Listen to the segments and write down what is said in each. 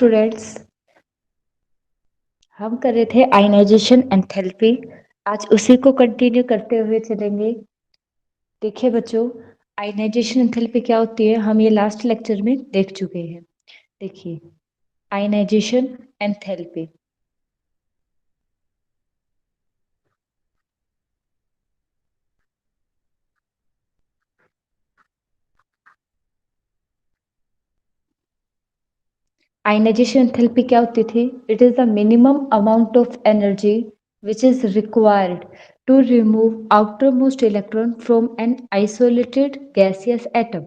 Students, हम कर रहे थे आयनाइजेशन एंथैल्पी। आज उसी को कंटिन्यू करते हुए चलेंगे। देखिए बच्चों, आयनाइजेशन एंथैल्पी क्या होती है हम ये लास्ट लेक्चर में देख चुके हैं। देखिए, आयनाइजेशन एंथैल्पी आयनाइजेशन एंथैल्पी क्या होती थी? It is the minimum amount of energy which is required to remove outermost electron from an isolated gaseous atom।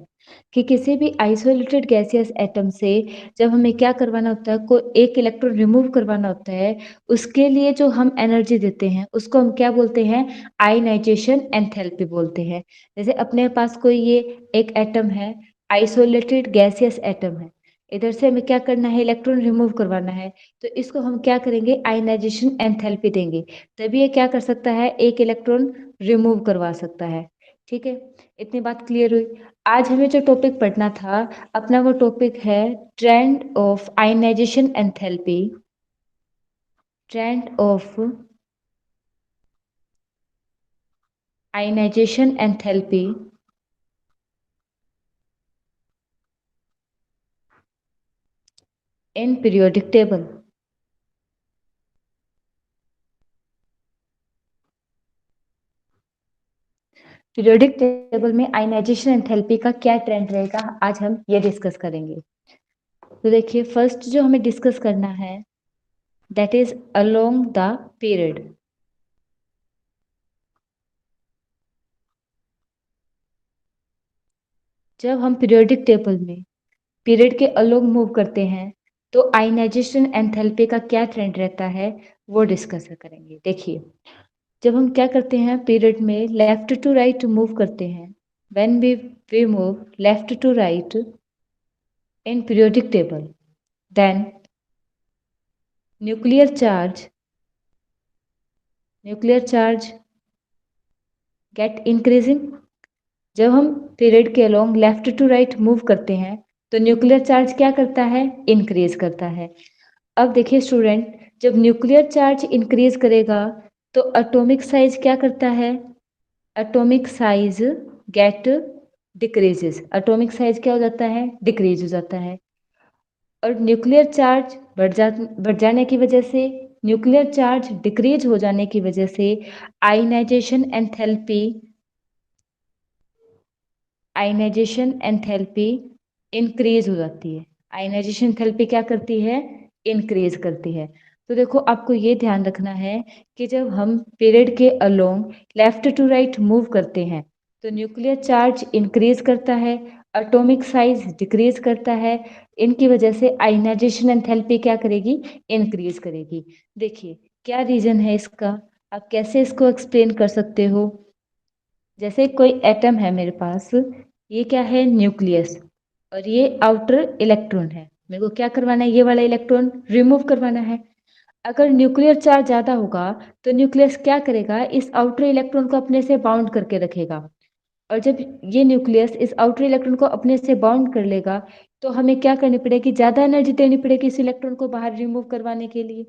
कि किसी भी आइसोलेटेड गैसियस एटम से जब हमें क्या करवाना होता है, कोई एक इलेक्ट्रॉन रिमूव करवाना होता है, उसके लिए जो हम एनर्जी देते हैं उसको हम क्या बोलते हैं? आयनाइजेशन एंथैल्पी बोलते हैं। जैसे अपने पास कोई ये एक एटम है, आइसोलेटेड गैसियस एटम है, इधर से हमें क्या करना है? इलेक्ट्रॉन रिमूव करवाना है, तो इसको हम क्या करेंगे? आयनाइजेशन एंथैल्पी देंगे, तभी ये क्या कर सकता है? एक इलेक्ट्रॉन रिमूव करवा सकता है। ठीक है, इतनी बात क्लियर हुई। आज हमें जो टॉपिक पढ़ना था अपना, वो टॉपिक है trend of ionization enthalpy. Trend of ionization enthalpy in periodic table. Periodic table में आयनाइजेशन एंथैल्पी का क्या ट्रेंड रहेगा, आज हम ये डिस्कस करेंगे। तो देखिए, फर्स्ट जो हमें डिस्कस करना है that is along the period. जब हम पीरियोडिक टेबल में पीरियड के अलोंग मूव करते हैं तो आयनाइजेशन एंथैल्पी का क्या ट्रेंड रहता है वो डिस्कस करेंगे। देखिए, जब हम क्या करते हैं पीरियड में लेफ्ट टू राइट मूव करते हैं, when we move left to right in periodic table, then nuclear charge get increasing. जब हम पीरियड के along left to right move करते हैं तो न्यूक्लियर चार्ज क्या करता है? इंक्रीज करता है। अब देखिए स्टूडेंट, जब न्यूक्लियर चार्ज इंक्रीज करेगा तो एटॉमिक साइज क्या करता है? Atomic size get decreases. Atomic size क्या हो जाता है? डिक्रीज हो जाता है। और न्यूक्लियर चार्ज बढ़ जाने की वजह से, न्यूक्लियर चार्ज डिक्रीज हो जाने की वजह से आयनाइजेशन एंथैल्पी इंक्रीज हो जाती है। आयनाइजेशन एंथैल्पी क्या करती है? इंक्रीज करती है। तो देखो, आपको ये ध्यान रखना है कि जब हम पीरियड के along left to right move करते हैं तो न्यूक्लियर चार्ज इंक्रीज करता है, एटॉमिक साइज डिक्रीज करता है। इनकी वजह से आयनाइजेशन एंथैल्पी क्या करेगी? इंक्रीज करेगी। देखिए, क्या रीजन है इसका? आप कैसे इसको एक्सप्लेन कर सकते हो? जैसे कोई एटम है मेरे पास, ये क्या है? न्यूक्लियस, और ये आउटर इलेक्ट्रॉन है। मेरे को क्या करवाना है? ये वाला इलेक्ट्रॉन रिमूव करवाना है। अगर न्यूक्लियर चार्ज ज्यादा होगा तो न्यूक्लियस क्या करेगा? इस आउटर इलेक्ट्रॉन को अपने से बाउंड करके रखेगा, और जब ये न्यूक्लियस इस आउटर इलेक्ट्रॉन को अपने से बाउंड कर लेगा तो हमें क्या करनी पड़ेगी? ज्यादा एनर्जी देनी पड़ेगी इस इलेक्ट्रॉन को बाहर रिमूव करवाने के लिए।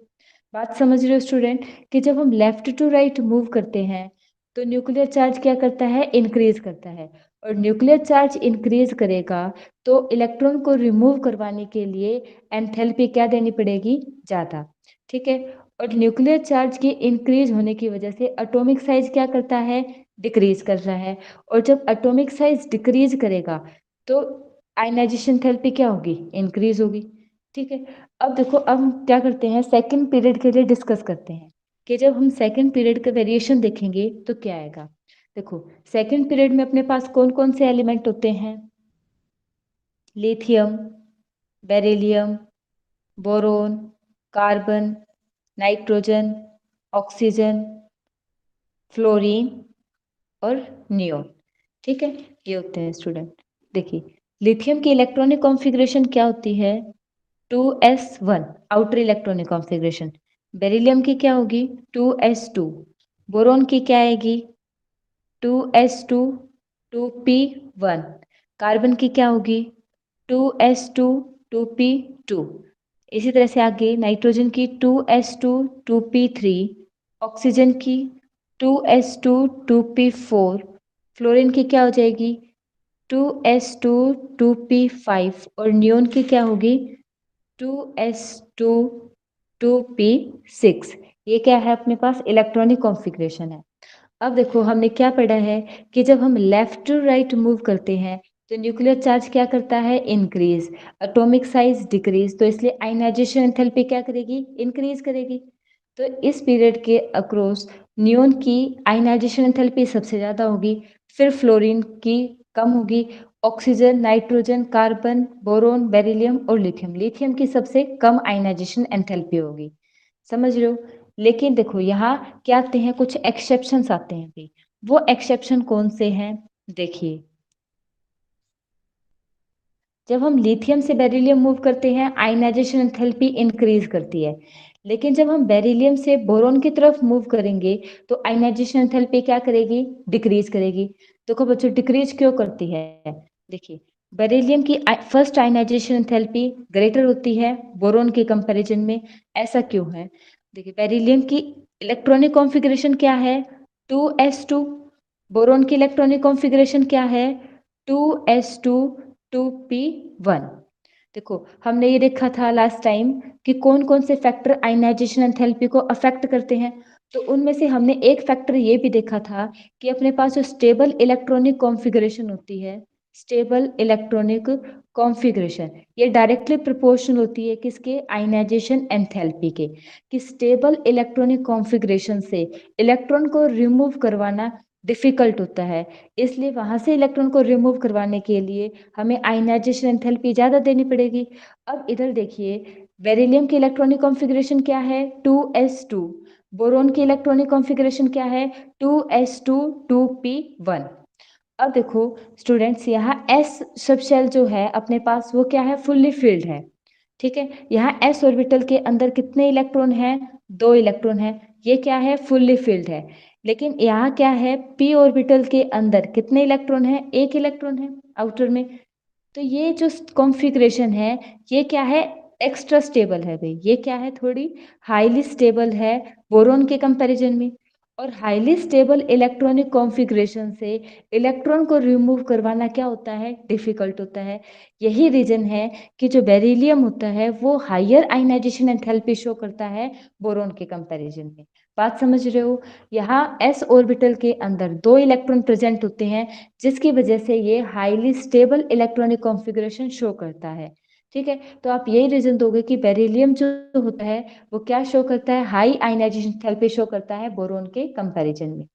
बात समझ रहे हो स्टूडेंट? कि जब हम लेफ्ट टू राइट मूव करते हैं तो न्यूक्लियर चार्ज क्या करता है? इंक्रीज करता है, और न्यूक्लियर चार्ज इंक्रीज करेगा तो इलेक्ट्रॉन को रिमूव करवाने के लिए एंथैल्पी क्या देनी पड़ेगी? ज्यादा। ठीक है, और न्यूक्लियर चार्ज के इंक्रीज होने की वजह से एटॉमिक साइज क्या करता है? डिक्रीज कर रहा है, और जब एटॉमिक साइज डिक्रीज करेगा तो आयनाइजेशन थेरेपी क्या होगी? इंक्रीज होगी। ठीक है, अब देखो, अब हम क्या करते हैं, सेकंड पीरियड के लिए डिस्कस करते हैं कि जब हम सेकंड पीरियड का वेरिएशन देखेंगे तो क्या आएगा। देखो, सेकंड पीरियड में अपने पास कौन कौन से एलिमेंट होते हैं? Lithium, beryllium, boron, carbon, nitrogen, oxygen, fluorine और नियोन। ठीक है, ये होते हैं स्टूडेंट। देखिए, लिथियम की इलेक्ट्रॉनिक कॉन्फ़िगरेशन क्या होती है? 2s1 outer electronic configuration. Beryllium की क्या होगी? 2s2। बोरोन की क्या आएगी? 2s2 2p1। कार्बन की क्या होगी? 2s2 2p2। इसी तरह से आगे नाइट्रोजन की 2s2 2p3, ऑक्सीजन की 2s2 2p4, फ्लोरीन की क्या हो जाएगी 2s2 2p5 और नियोन की क्या होगी 2s2 2p6। ये क्या है अपने पास इलेक्ट्रॉनिक कॉन्फ़िगरेशन है। अब देखो हमने क्या पढ़ा है कि जब हम लेफ्ट टू राइट मूव करते हैं तो न्यूक्लियर चार्ज क्या करता है इंक्रीज, एटॉमिक साइज डिक्रीज, तो इसलिए आयनाइजेशन एंथैल्पी क्या करेगी इंक्रीज करेगी। तो इस पीरियड के अक्रॉस नियोन की आयनाइजेशन एंथैल्पी सबसे ज़्यादा होगी, फिर फ्लोरीन की कम होगी, oxygen, nitrogen, carbon, boron, beryllium और लिथियम, लिथियम की सबसे कम आयनाइजेशन एंथैल्पी होगी। समझ रहे हो। लेकिन देखो यहाँ क्या आते हैं कुछ एक्सेप्शंस आते हैं भी, वो एक्सेप्शन कौन से हैं देखिए। जब हम लिथियम से बेरिलियम मूव करते हैं आयनाइजेशन एंथैल्पी इंक्रीज करती है, लेकिन जब हम बेरिलियम से बोरोन की तरफ मूव करेंगे तो आयनाइजेशन एंथैल्पी क्या करेगी डिक्रीज करेगी। देखो बच्चों डिक्रीज क्यों करती है, देखिए बेरिलियम की फर्स्ट आयनाइजेशन एंथैल्पी ग्रेटर होती है बोरोन के कंपैरिजन में, ऐसा क्यों है। देखिए बेरिलियम की इलेक्ट्रॉनिक कॉन्फ़िगरेशन क्या है 2s2, बोरोन की इलेक्ट्रॉनिक कॉन्फ़िगरेशन क्या है 2s2 2p1। देखो हमने ये देखा था लास्ट टाइम कि कौन कौन से फैक्टर आयनाइजेशन एंथैल्पी को अफेक्ट करते हैं, तो उनमें से हमने एक फैक्टर ये भी देखा था कि अपने पास जो स्टेबल इलेक्ट्रॉनिक कॉन्फ़िगरेशन होती है, स्टेबल इलेक्ट्रॉनिक कॉन्फ़िगरेशन ये डायरेक्टली प्रोपोर्शनल होती है किसके आयनाइजेशन एंथैल्पी के, कि स्टेबल इलेक्ट्रॉनिक कॉन्फ़िगरेशन से इलेक्ट्रॉन को रिमूव करवाना डिफिकल्ट होता है, इसलिए वहां से इलेक्ट्रॉन को रिमूव करवाने के लिए हमें आयनाइजेशन एंथैल्पी ज़्यादा देनी पड़ेगी। अब इधर देखिए बेरिलियम की इलेक्ट्रॉनिक कॉन्फ़िगरेशन क्या है 2s2, बोरोन की इलेक्ट्रॉनिक कॉन्फ़िगरेशन क्या है 2s2 2p1। अब देखो स्टूडेंट्स यहाँ s सब शेल जो है अपने पास वो क्या है फुल्ली फिल्ड है, ठीक है। यहाँ s ऑर्बिटल के अंदर कितने इलेक्ट्रॉन हैं 2 इलेक्ट्रॉन हैं, ये क्या है फुल्ली फिल्ड है। लेकिन यहाँ क्या है p ऑर्बिटल के अंदर कितने इलेक्ट्रॉन हैं 1 इलेक्ट्रॉन है आउटर में। तो ये जो कॉन्फ़िगरेशन है ये क्या है एक्स्ट्रा स्टेबल है भाई, ये क्या है थोड़ी हाईली स्टेबल है बोरोन के कंपैरिजन में। और हाईली स्टेबल इलेक्ट्रॉनिक कॉन्फ़िगरेशन से इलेक्ट्रॉन को रिमूव करवाना क्या होता है डिफिकल्ट होता है। यही रीजन है कि जो बेरिलियम होता है वो हायर आयनाइजेशन एंथैल्पी शो करता है बोरोन के कंपैरिजन में। बात समझ रहे हो। यहाँ s ऑर्बिटल के अंदर 2 इलेक्ट्रॉन प्रेजेंट होते हैं जिसकी वजह से ये highly stable electronic configuration show करता है, ठीक है। तो आप यही रीजन दोगे कि बेरिलियम जो होता है वो क्या शो करता है हाई आयनाइजेशन एंथैल्पी शो करता है बोरोन के कंपैरिजन में।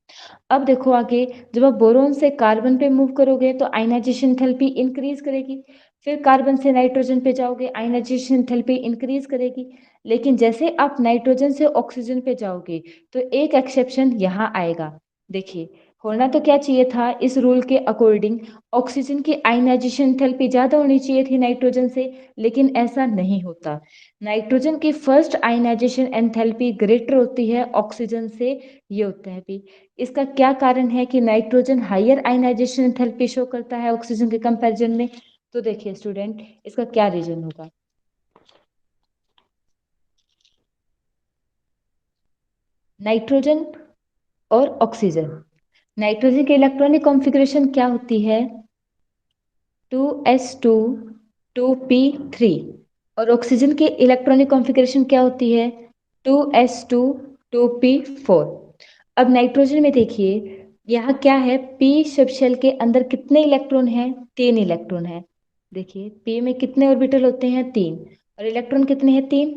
अब देखो आगे जब आप बोरोन से कार्बन पे मूव करोगे तो आयनाइजेशन एंथैल्पी इंक्रीज करेगी, फिर कार्बन से नाइट्रोजन पे जाओगे आयनाइजेशन एंथैल्पी इंक्रीज करेगी। लेकिन जैसे आप नाइट्रोजन से ऑक्सीजन पे जाओगे तो एक एक्सेप्शन यहाँ आएगा। देखिए होना तो क्या चाहिए था इस रूल के अकॉर्डिंग ऑक्सीजन की आयनाइजेशन एंथैल्पी ज़्यादा होनी चाहिए थी नाइट्रोजन से, लेकिन ऐसा नहीं होता। नाइट्रोजन की फर्स्ट आयनाइजेशन एंथैल्पी ग्रेटर होती है ऑक्सीजन से, ये होता है भी। इसका क्या कारण है कि nitrogen higher ionization enthalpy show करता है ऑक्सीजन के कंपैरिजन में। तो देखिए स्टूडेंट इसका क्या रीजन होगा। नाइट्रोजन और ऑक्सीजन, नाइट्रोजन की इलेक्ट्रॉनिक कॉन्फ़िगरेशन क्या होती है 2s2 2p3 और ऑक्सीजन की इलेक्ट्रॉनिक कॉन्फ़िगरेशन क्या होती है 2s2 2p4। अब नाइट्रोजन में देखिए यहाँ क्या है p सबशेल के अंदर कितने इलेक्ट्रॉन हैं 3 इलेक्ट्रॉन हैं। देखिए p में कितने ऑर्बिटल होते हैं 3 और इलेक्ट्रॉन कितने हैं 3,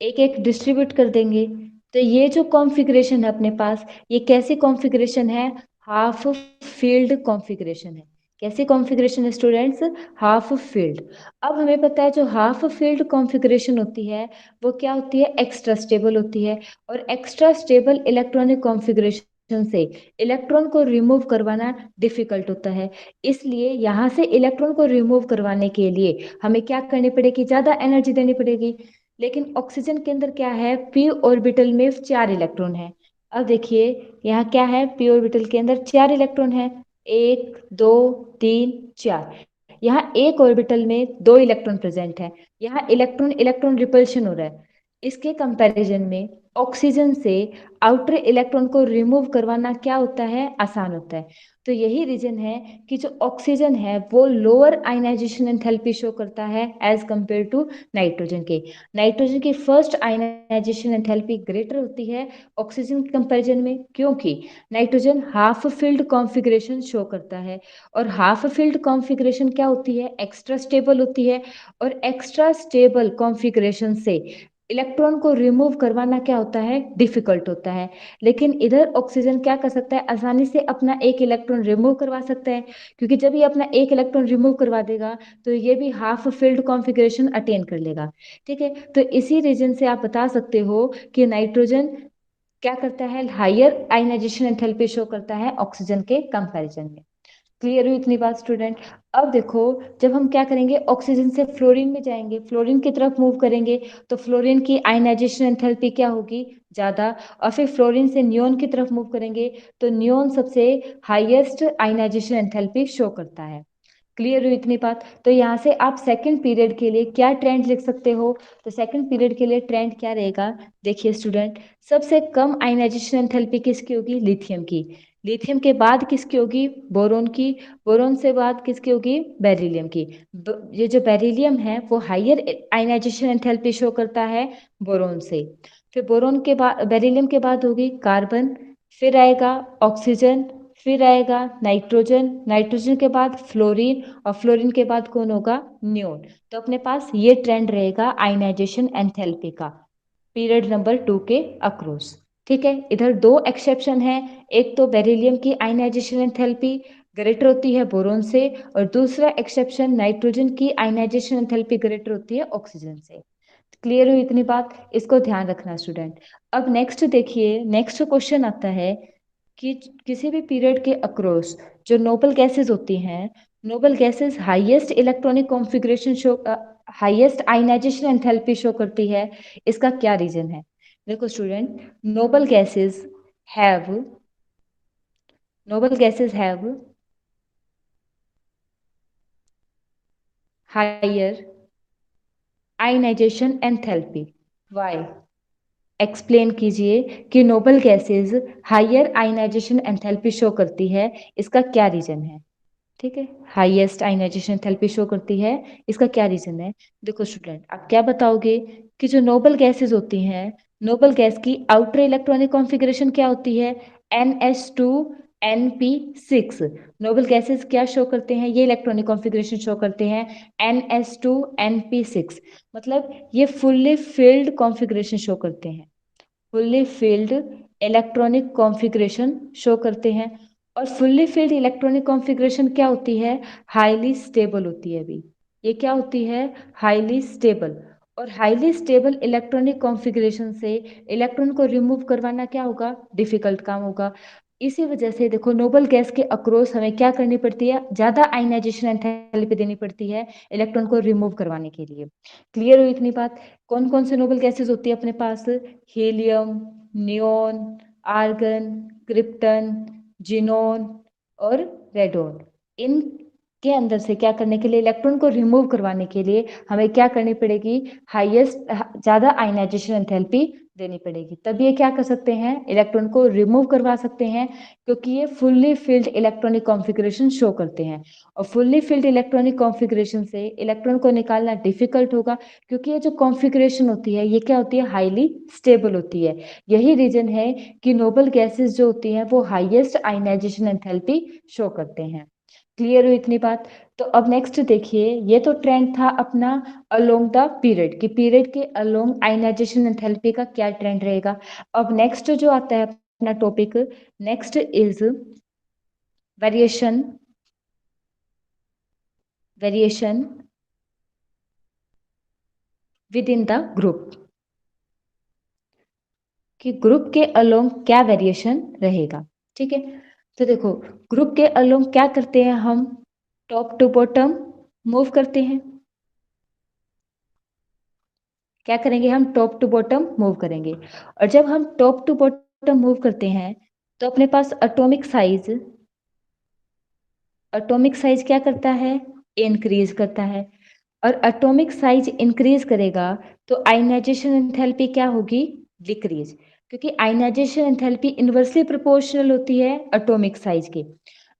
एक एक डिस्ट्रीब्यूट कर देंगे। तो ये जो कॉन्फ़िगरेशन है अपने पास ये कैसी कॉन्फ़िगरेशन है हाफ फील्ड कॉन्फ़िगरेशन है। कैसी कॉन्फ़िगरेशन है स्टूडेंट्स हाफ फील्ड। अब हमें पता है जो हाफ फील्ड कॉन्फ़िगरेशन होती है वो क्या होती है एक्स्ट्रा स्टेबल होती है, और एक्स्ट्रा स्टेबल इलेक्ट्रॉनिक कॉन्फ़िगरेशन से इलेक्ट्रॉन को रिमूव करवाना डिफिकल्ट होता है। इसलिए यहाँ से इलेक्ट्रॉन को रिमूव करवाने के लिए हमें क्या करनी पड़ेगी ज़्यादा एनर्जी देनी पड़ेगी। लेकिन ऑक्सीजन के अंदर क्या है पी ऑर्बिटल में 4 इलेक्ट्रॉन है। अब देखिए यहाँ क्या है पी ऑर्बिटल के अंदर 4 इलेक्ट्रॉन है, 1 2 3 4। यहाँ एक ऑर्बिटल में 2 इलेक्ट्रॉन प्रेजेंट है, यहाँ इलेक्ट्रॉन इलेक्ट्रॉन रिपल्शन हो रहा है। इसके कंपैरिजन में ऑक्सीजन से आउटर इलेक्ट्रॉन को रिमूव करवाना क्या होता है, आसान होता है। तो यही रीजन है कि जो ऑक्सीजन है वो लोअर आयनाइजेशन एंथैल्पी शो करता है एज कंपेयर टू नाइट्रोजन के। नाइट्रोजन की फर्स्ट आयनाइजेशन एंथैल्पी ग्रेटर होती है ऑक्सीजन के कंपैरिजन में, क्योंकि nitrogen half field configuration show करता है, और हाफ फील्ड कॉन्फ़िगरेशन क्या होती है, एक्स्ट्रा स्टेबल होती है, और एक्स्ट्रा स्टेबल कॉन्फ़िगरेशन से इलेक्ट्रॉन को रिमूव करवाना क्या होता है, डिफिकल्ट होता है। लेकिन इधर ऑक्सीजन क्या कर सकता है, आसानी से अपना एक इलेक्ट्रॉन रिमूव करवा सकता है, क्योंकि जब ये अपना एक इलेक्ट्रॉन रिमूव करवा देगा तो ये भी हाफ फील्ड कॉन्फ़िगरेशन अटेन कर लेगा। ठीक है, तो इसी रीजन से आप बता सकते हो कि नाइट्रोजन क्या करता है, हायर आयनाइजेशन एंथैल्पी शो करता है ऑक्सीजन के कंपैरिजन में। क्लियर हुई इतनी बात स्टूडेंट? अब देखो, जब हम क्या करेंगे, ऑक्सीजन से फ्लोरीन में जाएंगे, फ्लोरीन की तरफ मूव करेंगे, तो फ्लोरीन की आयनाइजेशन एंथैल्पी क्या होगी, ज्यादा। और फिर फ्लोरीन से नियोन की तरफ मूव करेंगे, तो नियोन सबसे हाईएस्ट आयनाइजेशन एंथैल्पी शो करता है। क्लियर हुई इतनी बात? तो यहाँ से आप सेकंड पीरियड के लिए क्या ट्रेंड लिख सकते हो, तो सेकंड पीरियड के लिए ट्रेंड क्या रहेगा, देखिए स्टूडेंट, सबसे कम आयनाइजेशन एंथैल्पी किसकी होगी, लिथियम की। लिथियम के बाद किसकी होगी, बोरोन की। बोरोन से बाद किसकी होगी, बेरिलियम की। ये जो बेरिलियम है वो हायर आयनाइजेशन एंथैल्पी शो करता है बोरोन से। फिर बोरोन के बाद, बेरिलियम के बाद होगी कार्बन, फिर आएगा ऑक्सीजन, फिर आएगा नाइट्रोजन, नाइट्रोजन के बाद फ्लोरीन, और फ्लोरीन के बाद कौन होगा, नियोन। तो अपने पास ये ट्रेंड रहेगा आयनाइजेशन एंथैल्पी का पीरियड नंबर 2 के अक्रॉस। ठीक है, इधर दो एक्सेप्शन है, एक तो बेरिलियम की आयनाइजेशन एंथैल्पी ग्रेटर होती है बोरोन से, और दूसरा एक्सेप्शन नाइट्रोजन की आयनाइजेशन एंथैल्पी ग्रेटर होती है ऑक्सीजन से। क्लियर हुई इतनी बात, इसको ध्यान रखना स्टूडेंट। अब नेक्स्ट देखिए, नेक्स्ट क्वेश्चन आता है कि किसी भी पीरियड के अक्रॉस जो नोबल गैसेस होती हैं, noble gases highest electronic configuration show, highest ionization enthalpy show करती है, इसका क्या रीजन है। देखो student, noble gases have noble gases have higher ionization enthalpy. Why, explain कीजिए कि noble gases higher ionization enthalpy show करती है, इसका क्या रीजन है। ठीक है, हाईएस्ट आयनाइजेशन एंथैल्पी शो करती है, इसका क्या रीजन है। देखो स्टूडेंट, आप क्या बताओगे कि जो नोबल गैसेस होती हैं, नोबल गैस की आउटर इलेक्ट्रॉनिक कॉन्फ़िगरेशन क्या होती है, NH2 NP6। नोबल गैसेस क्या शो करते हैं, ये इलेक्ट्रॉनिक कॉन्फ़िगरेशन शो करते हैं NH2 NP6, मतलब ये फुल्ली फिल्ड कॉन्फ़िगरेशन शो करते हैं, fully filled electronic configuration show करते हैं। और फुल्ली फिल्ड इलेक्ट्रॉनिक कॉन्फ़िगरेशन क्या होती है, हाईली स्टेबल होती है। अभी ये क्या होती है, हाईली स्टेबल। और हाईली स्टेबल इलेक्ट्रॉनिक कॉन्फ़िगरेशन से इलेक्ट्रॉन को रिमूव करवाना क्या होगा, डिफिकल्ट काम होगा। इसी वजह से देखो, नोबल गैस के अक्रॉस हमें क्या करनी पड़ती है, ज्यादा आयनाइजेशन एंथैल्पी देनी पड़ती है इलेक्ट्रॉन को रिमूव करवाने के लिए। क्लियर हुई इतनी बात? कौन कौन से नोबल गैसेस होती है अपने पास, helium, neon, argon, krypton, xenon और रेडोन। इन के अंदर से क्या करने के लिए, इलेक्ट्रॉन को रिमूव करवाने के लिए हमें क्या करनी पड़ेगी, हाईएस्ट, ज्यादा आयनाइजेशन एंथैल्पी देनी पड़ेगी, तब ये क्या कर सकते हैं, इलेक्ट्रॉन को रिमूव करवा सकते हैं, क्योंकि ये fully filled electronic configuration show करते हैं। और फुल्ली फिल्ड इलेक्ट्रॉनिक कॉन्फ़िगरेशन से इलेक्ट्रॉन को निकालना डिफिकल्ट होगा, क्योंकि ये जो कॉन्फ़िगरेशन होती है ये क्या होती है, हाईली स्टेबल होती है। यही रीजन है कि नोबल गैसेस जो होती हैं वो हाईएस्ट आयनाइजेशन एंथैल्पी शो करते हैं। क्लियर हुई इतनी बात? तो अब नेक्स्ट देखिए, ये तो ट्रेंड था अपना अलोंग द पीरियड, कि पीरियड के अलोंग आयनाइजेशन एंथैल्पी का क्या ट्रेंड रहेगा। अब नेक्स्ट जो आता है अपना topic, next is variation, variation with in the group, कि ग्रुप के अलोंग क्या वेरिएशन रहेगा। ठीक है, तो देखो, ग्रुप के अलोंग क्या करते हैं हम, टॉप टू बॉटम मूव करते हैं। क्या करेंगे हम, टॉप टू बॉटम मूव करेंगे। और जब हम टॉप टू बॉटम मूव करते हैं तो अपने पास एटॉमिक साइज क्या करता है, इंक्रीज करता है। और एटॉमिक साइज इंक्रीज करेगा तो आयनाइजेशन एंथैल्पी क्या होगी? डिक्रीज, क्योंकि आयनाइजेशन एंथैल्पी इनवर्सली प्रोपोर्शनल होती है एटॉमिक साइज के।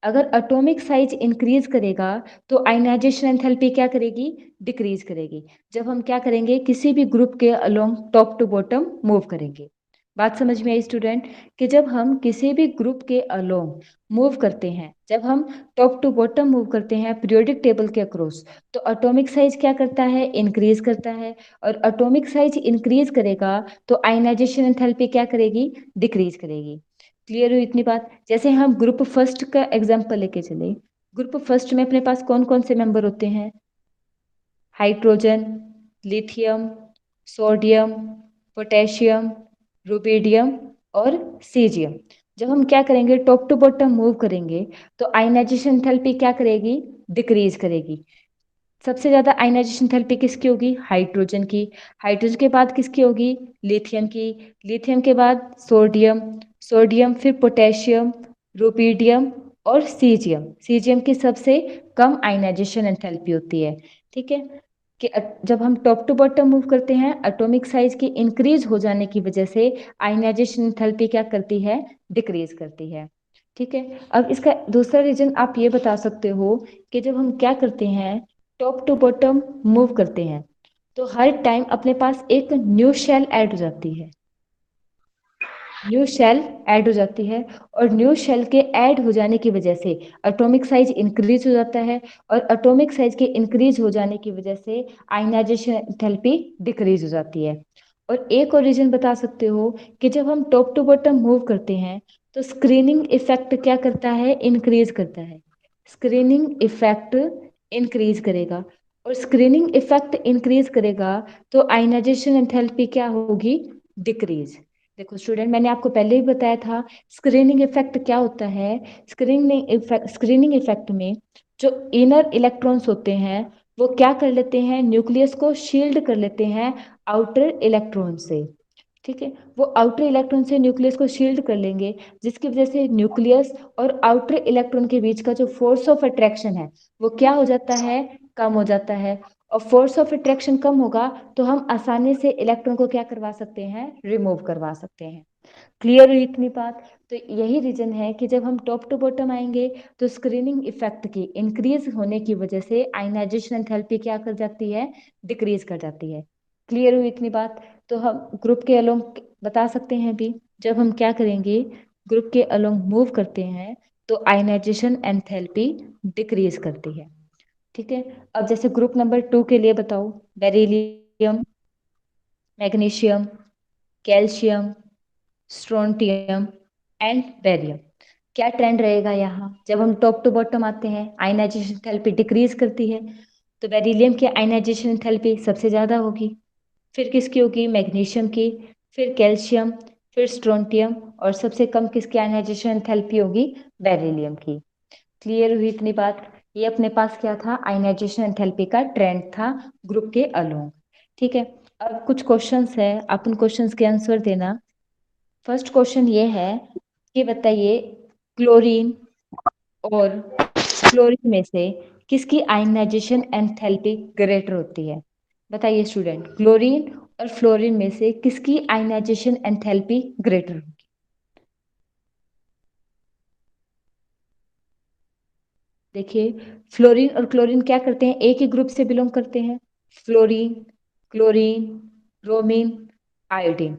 अगर एटॉमिक साइज इंक्रीज करेगा तो आयनाइजेशन एंथैल्पी क्या करेगी? डिक्रीज करेगी। जब हम क्या करेंगे? किसी भी ग्रुप के along top to bottom move करेंगे। बात समझ में आई स्टूडेंट? कि जब हम किसी भी ग्रुप के अलोंग मूव करते हैं, जब हम टॉप टू बॉटम मूव करते हैं पीरियोडिक टेबल के अक्रॉस, तो एटॉमिक साइज क्या करता है? इंक्रीज करता है। और एटॉमिक साइज इंक्रीज करेगा तो आयनाइजेशन एंथैल्पी क्या करेगी? डिक्रीज करेगी। क्लियर हुई इतनी बात? जैसे हम ग्रुप फर्स्ट का एग्जांपल लेके चले, ग्रुप फर्स्ट में अपने पास कौन कौन से मेंबर होते हैं? Hydrogen, lithium, sodium, potassium, rubidium और सीजियम। जब हम क्या करेंगे? टॉप टू बॉटम मूव करेंगे तो आयनाइजेशन एंथैल्पी क्या करेगी? डिक्रीज करेगी। सबसे ज्यादा आयनाइजेशन एंथैल्पी किसकी होगी? हाइड्रोजन की। हाइड्रोजन के बाद किसकी होगी? लिथियम की। लिथियम के बाद सोडियम, सोडियम फिर पोटेशियम, रुबिडियम और सीजियम। सीजियम की सबसे कम आयनाइजेशन एंथैल्पी होती है। ठीक है, कि जब हम टॉप टू बॉटम मूव करते हैं एटॉमिक साइज के इंक्रीज हो जाने की वजह से आयनाइजेशन एंथैल्पी क्या करती है? डिक्रीज करती है। ठीक है, अब इसका दूसरा रीजन आप ये बता सकते हो कि जब हम क्या करते हैं? टॉप टू बॉटम मूव करते हैं तो हर टाइम अपने पास एक न्यू शेल ऐड हो जाती है। न्यू शेल ऐड हो जाती है और न्यू शेल के ऐड हो जाने की वजह से एटॉमिक साइज इंक्रीज हो जाता है। और एटॉमिक साइज के इंक्रीज हो जाने की वजह से आयनाइजेशन एंथैल्पी डिक्रीज हो जाती है। और एक और रीजन बता सकते हो कि जब हम टॉप टू बॉटम मूव करते हैं तो स्क्रीनिंग इफेक्ट क्या करता है? इंक्रीज करता है। स्क्रीनिंग इफेक्ट इंक्रीज करेगा और स्क्रीनिंग इफेक्ट इंक्रीज करेगा तो आयनाइजेशन एंथैल्पी क्या होगी? डिक्रीज। देखो स्टूडेंट, मैंने आपको पहले ही बताया था स्क्रीनिंग इफेक्ट क्या होता है। स्क्रीनिंग इफेक्ट में जो इनर इलेक्ट्रॉन्स होते हैं वो क्या कर लेते हैं? न्यूक्लियस को शील्ड कर लेते हैं आउटर इलेक्ट्रॉन से। ठीक है, वो आउटर इलेक्ट्रॉन से न्यूक्लियस को शील्ड कर लेंगे, जिसकी वजह से न्यूक्लियस और आउटर इलेक्ट्रॉन के बीच का जो फोर्स ऑफ अट्रैक्शन है वो क्या हो जाता है? कम हो जाता है। और फोर्स ऑफ अट्रैक्शन कम होगा तो हम आसानी से इलेक्ट्रॉन को क्या करवा सकते हैं? रिमूव करवा सकते हैं। क्लियर हुई इतनी बात? तो यही रीजन है कि जब हम टॉप टू बॉटम आएंगे तो स्क्रीनिंग इफेक्ट की इंक्रीज होने की वजह से आयनाइजेशन एंथैल्पी क्या कर जाती है? डिक्रीज कर जाती है। क्लियर हुई इतनी बात? तो हम ग्रुप के अलोंग बता सकते हैं भी, जब हम क्या करेंगे? ग्रुप के अलोंग मूव करते हैं तो आयनाइजेशन एंथैल्पी डिक्रीज करती है। ठीक है, अब जैसे ग्रुप नंबर 2 के लिए बताओ, beryllium, magnesium, calcium, strontium and barium. क्या ट्रेंड रहेगा यहाँ? जब हम टॉप टू बॉटम आते हैं आयनाइजेशन एंथैल्पी डिक्रीज करती है तो बेरिलियम की आयनाइजेशन एंथैल्पी सबसे ज़्यादा होगी, फिर किसकी होगी? मैग्नीशियम की, फिर कैल्शियम, फिर स्ट्रोंटियम और सबसे कम किसकी आयनाइजेशन एंथैल्पी होगी? बेरिलियम की। क्लियर हुई इतनी बात? ये अपने पास क्या था? आयनाइजेशन एंथैल्पी का ट्रेंड था ग्रुप के अलोंग। ठीक है, अब कुछ क्वेश्चंस है, आप उन क्वेश्चंस के आंसर देना। फर्स्ट क्वेश्चन ये है कि बताइए क्लोरीन और फ्लोरीन में से किसकी आयनाइजेशन एंथैल्पी ग्रेटर होती है? बताइए स्टूडेंट, क्लोरीन और फ्लोरीन में से किसकी आयनाइजेशन एंथैल्पी ग्रेटर होगी? देखिए, फ्लोरीन और क्लोरीन क्या करते हैं? एक ही ग्रुप से बिलोंग करते हैं। Fluorine, chlorine, bromine, iodine.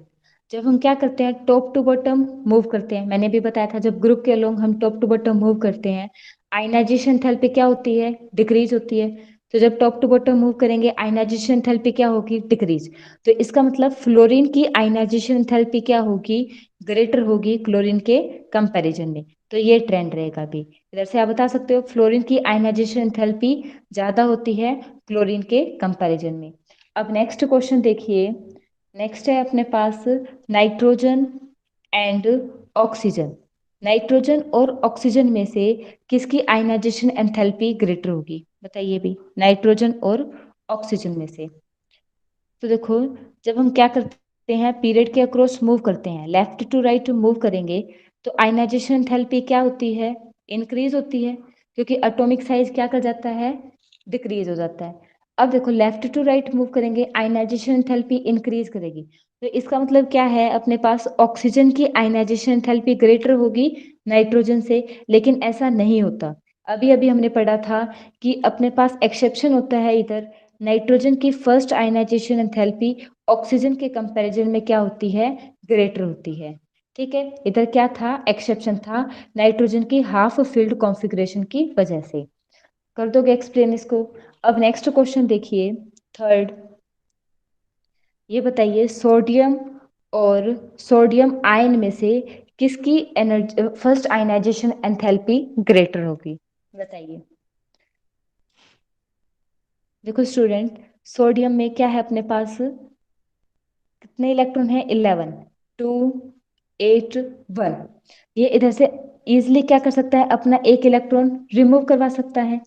जब हम क्या करते हैं? टॉप टू बॉटम मूव करते हैं, मैंने भी बताया था जब ग्रुप के अलोंग हम टॉप टू बॉटम मूव करते हैं आयनाइजेशन एंथैल्पी क्या होती है? डिक्रीज होती है। तो जब टॉप टू बॉटम मूव करेंगे आयनाइजेशन एंथैल्पी क्या होगी? डिक्रीज। तो इसका मतलब फ्लोरीन की आयनाइजेशन एंथैल्पी क्या होगी? ग्रेटर होगी क्लोरीन के कंपैरिजन में। तो ये ट्रेंड रहेगा अभी। इधर से आप बता सकते हो फ्लोरीन की आयनाइजेशन एंथैल्पी ज्यादा होती है क्लोरीन के कंपैरिजन में। अब नेक्स्ट क्वेश्चन देखिए, नेक्स्ट है अपने पास नाइट्रोजन एंड ऑक्सीजन। नाइट्रोजन और ऑक्सीजन में से किसकी आयनाइजेशन एंथैल्पी ग्रेटर होगी? बताइए भी, नाइट्रोजन और ऑक्सीजन में से। तो देखो, जब हम क्या करते हैं? पीरियड के अक्रॉस मूव करते हैं, लेफ्ट टू राइट मूव करेंगे तो आयनाइजेशन एंथैल्पी क्या होती है? इंक्रीज होती है, क्योंकि एटॉमिक साइज क्या कर जाता है? डिक्रीज हो जाता है। अब देखो लेफ्ट टू राइट मूव करेंगे, आयनाइजेशन एंथैल्पी इंक्रीज करेगी। तो इसका मतलब क्या है, अपने पास ऑक्सीजन की आयनाइजेशन एंथैल्पी ग्रेटर होगी नाइट्रोजन से, लेकिन ऐसा नहीं होता। अभी अभी हमने पढ़ा था कि अपने पास एक्सेप्शन होता है इधर, नाइट्रोजन की फर्स्ट आयनाइजेशन एंथैल्पी ऑक्सीजन के कंपैरिजन में क्या होती है, ग्रेटर होती है। ठीक है, इधर क्या था, एक्सेप्शन था नाइट्रोजन की हाफ फील्ड कॉन्फ़िगरेशन की वजह से। कर दोगे एक्सप्लेन इसको। अब नेक्स्ट क्वेश्चन देखिए, थर्ड, ये बताइए सोडियम और सोडियम आयन में से किसकी energy first ionization enthalpy greater होगी, बताइए। देखो स्टूडेंट, सोडियम में क्या है अपने पास, कितने इलेक्ट्रॉन है, 11, 2, 8, 1। ये इधर से इजिली क्या कर सकता है, अपना एक इलेक्ट्रॉन रिमूव करवा सकता है।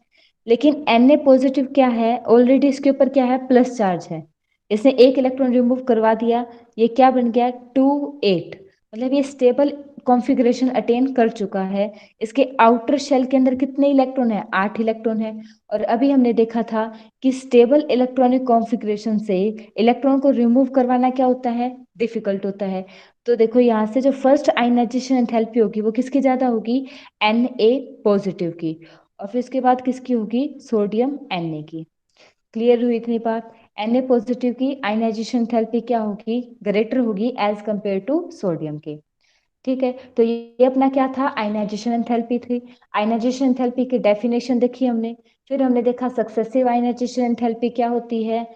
लेकिन Na पॉजिटिव क्या है, ऑलरेडी इसके ऊपर क्या है, प्लस चार्ज है। इसने एक इलेक्ट्रॉन रिमूव करवा दिया, ये क्या बन गया, 2, 8। मतलब ये स्टेबल कॉन्फ़िगरेशन अटेन कर चुका है। इसके आउटर शेल के अंदर कितने इलेक्ट्रॉन है, 8 इलेक्ट्रॉन है। और अभी हमने देखा था कि स्टेबल इलेक्ट्रॉनिक कॉन्फ़िगरेशन से इलेक्ट्रॉन को रिमूव करवाना क्या होता है, डिफिकल्ट होता है। तो देखो यहाँ से जो फर्स्ट आयनाइजेशन एंथैल्पी होगी वो किसकी ज़्यादा होगी, Na पॉजिटिव की। और फिर इसके बाद किसकी होगी, सोडियम Na की। क्लियर हुई इतनी बात। Na पॉजिटिव की आयनाइजेशन एंथैल्पी क्या होगी, ग्रेटर होगी एज कंपेयर टू सोडियम के। ठीक है, तो ये अपना क्या था, आयनाइजेशन एंथैल्पी थी। आयनाइजेशन एंथैल्पी की डेफिनेशन देखी हमने, फिर हमने देखा सक्सेसिव आयनाइजेशन एंथैल्पी क्या होती है।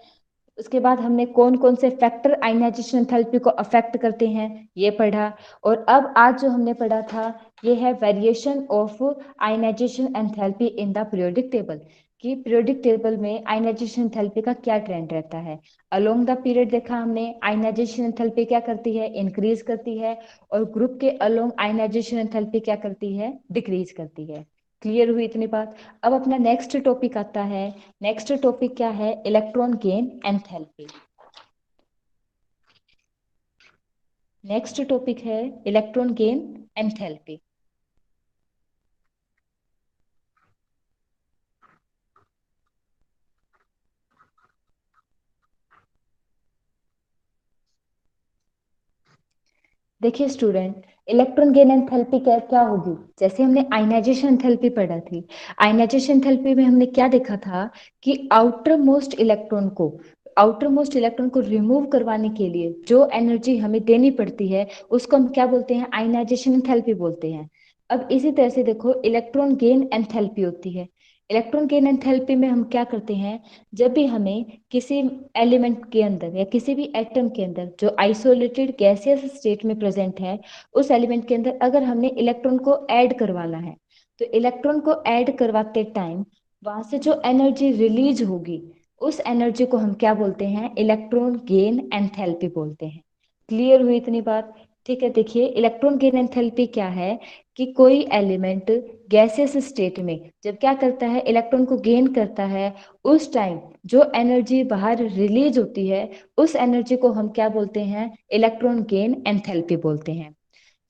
उसके बाद हमने कौन कौन से फैक्टर आयनाइजेशन एंथैल्पी को अफेक्ट करते हैं ये पढ़ा। और अब आज जो हमने पढ़ा था ये है variation of ionization enthalpy in the periodic table, कि पीरियोडिक टेबल में आयनाइजेशन एंथैल्पी का क्या ट्रेंड रहता है। अलोंग द पीरियड देखा हमने, आयनाइजेशन एंथैल्पी क्या करती है, इंक्रीज करती है। और ग्रुप के अलोंग आयनाइजेशन एंथैल्पी क्या करती है, डिक्रीज करती है। क्लियर हुई इतनी बात। अब अपना नेक्स्ट टॉपिक आता है, नेक्स्ट टॉपिक क्या है, electron gain enthalpy. Next topic है इलेक्ट्रॉन गेन एंथैल्पी। देखिए स्टूडेंट, इलेक्ट्रॉन गेन एंथैल्पी क्या क्या होगी, जैसे हमने आयनाइजेशन एंथैल्पी पढ़ा थी। आयनाइजेशन एंथैल्पी में हमने क्या देखा था कि आउटर मोस्ट इलेक्ट्रॉन को रिमूव करवाने के लिए जो एनर्जी हमें देनी पड़ती है उसको हम क्या बोलते हैं, आयनाइजेशन एंथैल्पी बोलते हैं। अब इसी तरह से देखो इलेक्ट्रॉन गेन एंथैल्पी होती है। इलेक्ट्रॉन गेन एंथैल्पी में हम क्या करते हैं, जब भी हमें किसी एलिमेंट के अंदर या किसी भी एटम के अंदर जो आइसोलेटेड गैसियस स्टेट में प्रेजेंट है, उस एलिमेंट के अंदर अगर हमने इलेक्ट्रॉन को ऐड करवाना है, तो इलेक्ट्रॉन को ऐड करवाते टाइम वहां से जो एनर्जी रिलीज होगी उस एनर्जी को हम क्या बोलते हैं, इलेक्ट्रॉन गेन एंथैल्पी बोलते हैं। क्लियर हुई इतनी बात। ठीक है, देखिए इलेक्ट्रॉन गेन एंथैल्पी क्या है कि कोई एलिमेंट गैसियस स्टेट में जब क्या करता है, इलेक्ट्रॉन को गेन करता है, उस टाइम जो एनर्जी बाहर रिलीज होती है उस एनर्जी को हम क्या बोलते हैं, इलेक्ट्रॉन गेन एंथैल्पी बोलते हैं।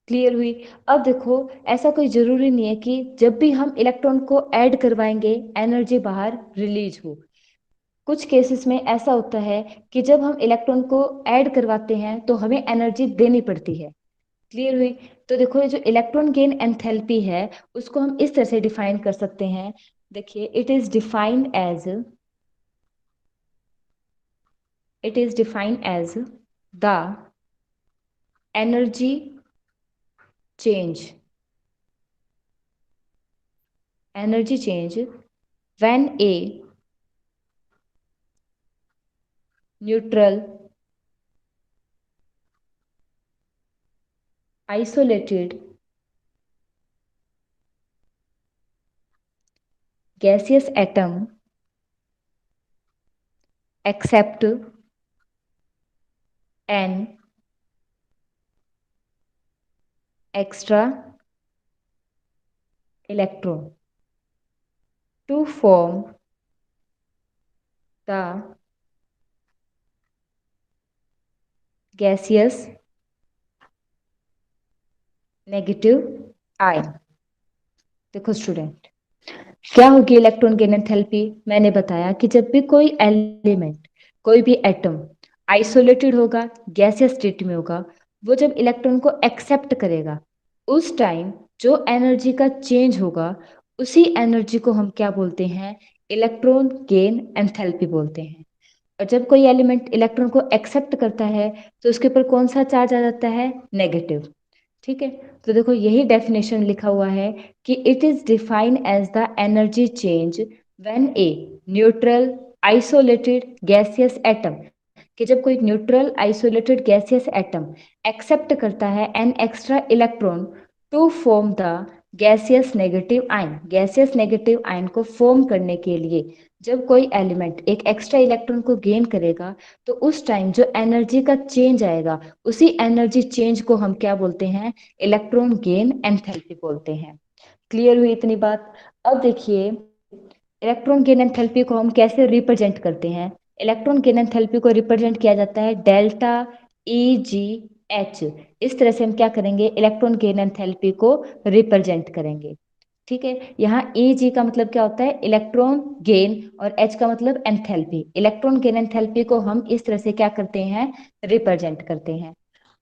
क्लियर हुई। अब देखो ऐसा कोई जरूरी नहीं है कि जब भी हम इलेक्ट्रॉन को ऐड करवाएंगे एनर्जी बाहर रिलीज हो। कुछ केसेस में ऐसा होता है कि जब हम इलेक्ट्रॉन को ऐड करवाते हैं तो हमें एनर्जी देनी पड़ती है। क्लियर हुई। तो देखो ये जो इलेक्ट्रॉन गेन एंथैल्पी है उसको हम इस तरह से डिफाइन कर सकते हैं। देखिए it is defined as the energy change when a neutral isolated gaseous atom accept an extra electron to form the gaseous negative ion। देखो स्टूडेंट, क्या होगी इलेक्ट्रॉन गेन एंथैल्पी? मैंने बताया कि जब भी कोई एलिमेंट, कोई भी एटम आइसोलेटेड होगा, गैसियस स्टेट में होगा, वो जब इलेक्ट्रॉन को एक्सेप्ट करेगा, उस टाइम जो एनर्जी का चेंज होगा, उसी एनर्जी को हम क्या बोलते हैं? इलेक्ट्रॉन गेन एंथैल्पी बोलते हैं। और जब कोई एलिमेंट इलेक्ट्रॉन को एक्सेप्ट करता है तो उसके ऊपर कौन सा चार्ज आ जाता है? नेगेटिव। ठीक है, तो देखो यही डेफिनेशन लिखा हुआ है कि it is defined as the energy change when a neutral isolated gaseous atom, कि जब कोई neutral isolated gaseous atom accept करता है an extra electron to form the gaseous negative ion, gaseous negative ion को फॉर्म करने के लिए जब कोई एलिमेंट एक एक्स्ट्रा इलेक्ट्रॉन को गेन करेगा, तो उस टाइम जो एनर्जी का चेंज आएगा, उसी एनर्जी चेंज को हम क्या बोलते हैं? इलेक्ट्रॉन गेन एंथैल्पी बोलते हैं। क्लियर हुई इतनी बात? अब देखिए इलेक्ट्रॉन गेन एंथैल्पी को हम कैसे रिप्रेजेंट करते हैं? इलेक्ट्रॉन गेन एंथैल्पी को रिप्रेजेंट किया जाता है डेल्टा ई जी एच। इस तरह से हम क्या करेंगे? इलेक्ट्रॉन गेन एंथैल्पी को रिप्रेजेंट करेंगे। ठीक है, यहाँ ई जी का मतलब क्या होता है? इलेक्ट्रॉन गेन, और एच का मतलब एंथैल्पी। इलेक्ट्रॉन गेन एंथैल्पी को हम इस तरह से क्या करते हैं? रिप्रेजेंट करते हैं।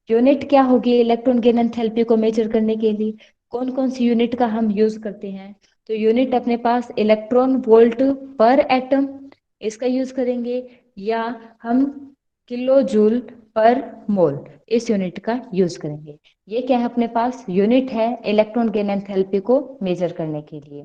यूनिट क्या होगी इलेक्ट्रॉन गेन एंथैल्पी को मेजर करने के लिए? कौन कौन सी यूनिट का हम यूज करते हैं? तो यूनिट अपने पास इलेक्ट्रॉन वोल्ट पर एटम, इसका यूज करेंगे, या हम किलो जूल पर मोल, इस यूनिट का यूज करेंगे। ये क्या है? अपने पास यूनिट है इलेक्ट्रॉन गेन एंथैल्पी को मेजर करने के लिए।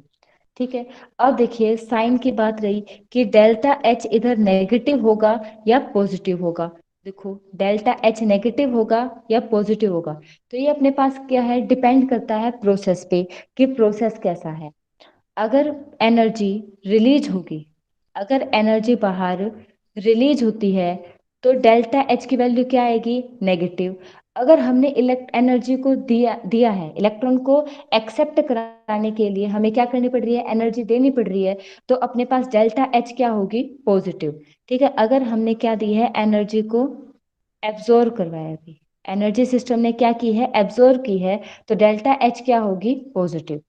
ठीक है, अब देखिए साइन की बात रही कि डेल्टा एच इधर नेगेटिव होगा या पॉजिटिव होगा। देखो डेल्टा एच नेगेटिव होगा या पॉजिटिव होगा, तो ये अपने पास क्या है? डिपेंड करता है प्रोसेस पे कि प्रोसेस कैसा है। अगर एनर्जी रिलीज होगी, अगर एनर्जी बाहर रिलीज होती है, तो डेल्टा एच की वैल्यू क्या आएगी? नेगेटिव। अगर हमने इलेक्ट एनर्जी को दिया दिया है, इलेक्ट्रॉन को एक्सेप्ट कराने के लिए हमें क्या करनी पड़ रही है? एनर्जी देनी पड़ रही है, तो अपने पास डेल्टा एच क्या होगी? पॉजिटिव। ठीक है, अगर हमने क्या दी है? एनर्जी को एब्जॉर्व करवाया भी, एनर्जी सिस्टम ने क्या की है? एब्जॉर्व की है, तो डेल्टा एच क्या होगी? पॉजिटिव।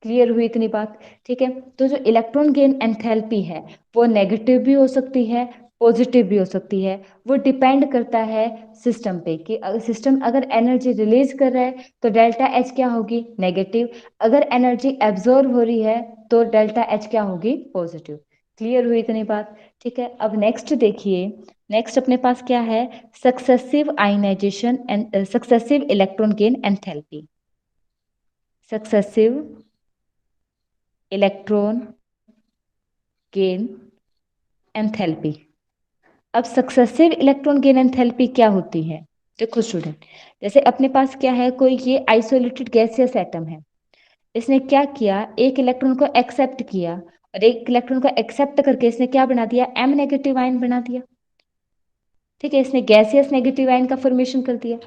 क्लियर हुई इतनी बात? ठीक है, तो जो इलेक्ट्रॉन गेन एंथैल्पी है वो नेगेटिव भी हो सकती है, पॉजिटिव भी हो सकती है। वो डिपेंड करता है सिस्टम पे कि अगर सिस्टम अगर एनर्जी रिलीज कर रहा है तो डेल्टा एच क्या होगी? नेगेटिव। अगर एनर्जी एब्जॉर्व हो रही है तो डेल्टा एच क्या होगी? पॉजिटिव। क्लियर हुई इतनी बात? ठीक है, अब नेक्स्ट देखिए, नेक्स्ट अपने पास क्या है? Successive ionization and successive electron gain enthalpy. Successive electron gain enthalpy. अब सक्सेसिव इलेक्ट्रॉन गेन एंथैल्पी क्या होती है? देखो स्टूडेंट, जैसे अपने पास क्या है? कोई ये आइसोलेटेड गैसियस एटम है, इसने क्या किया? एक इलेक्ट्रॉन को एक्सेप्ट किया, और एक इलेक्ट्रॉन को एक्सेप्ट करके इसने क्या बना दिया? एम नेगेटिव आयन बना दिया। ठीक है, इसने गैसियस नेगेटिव आयन का फॉर्मेशन कर दिया।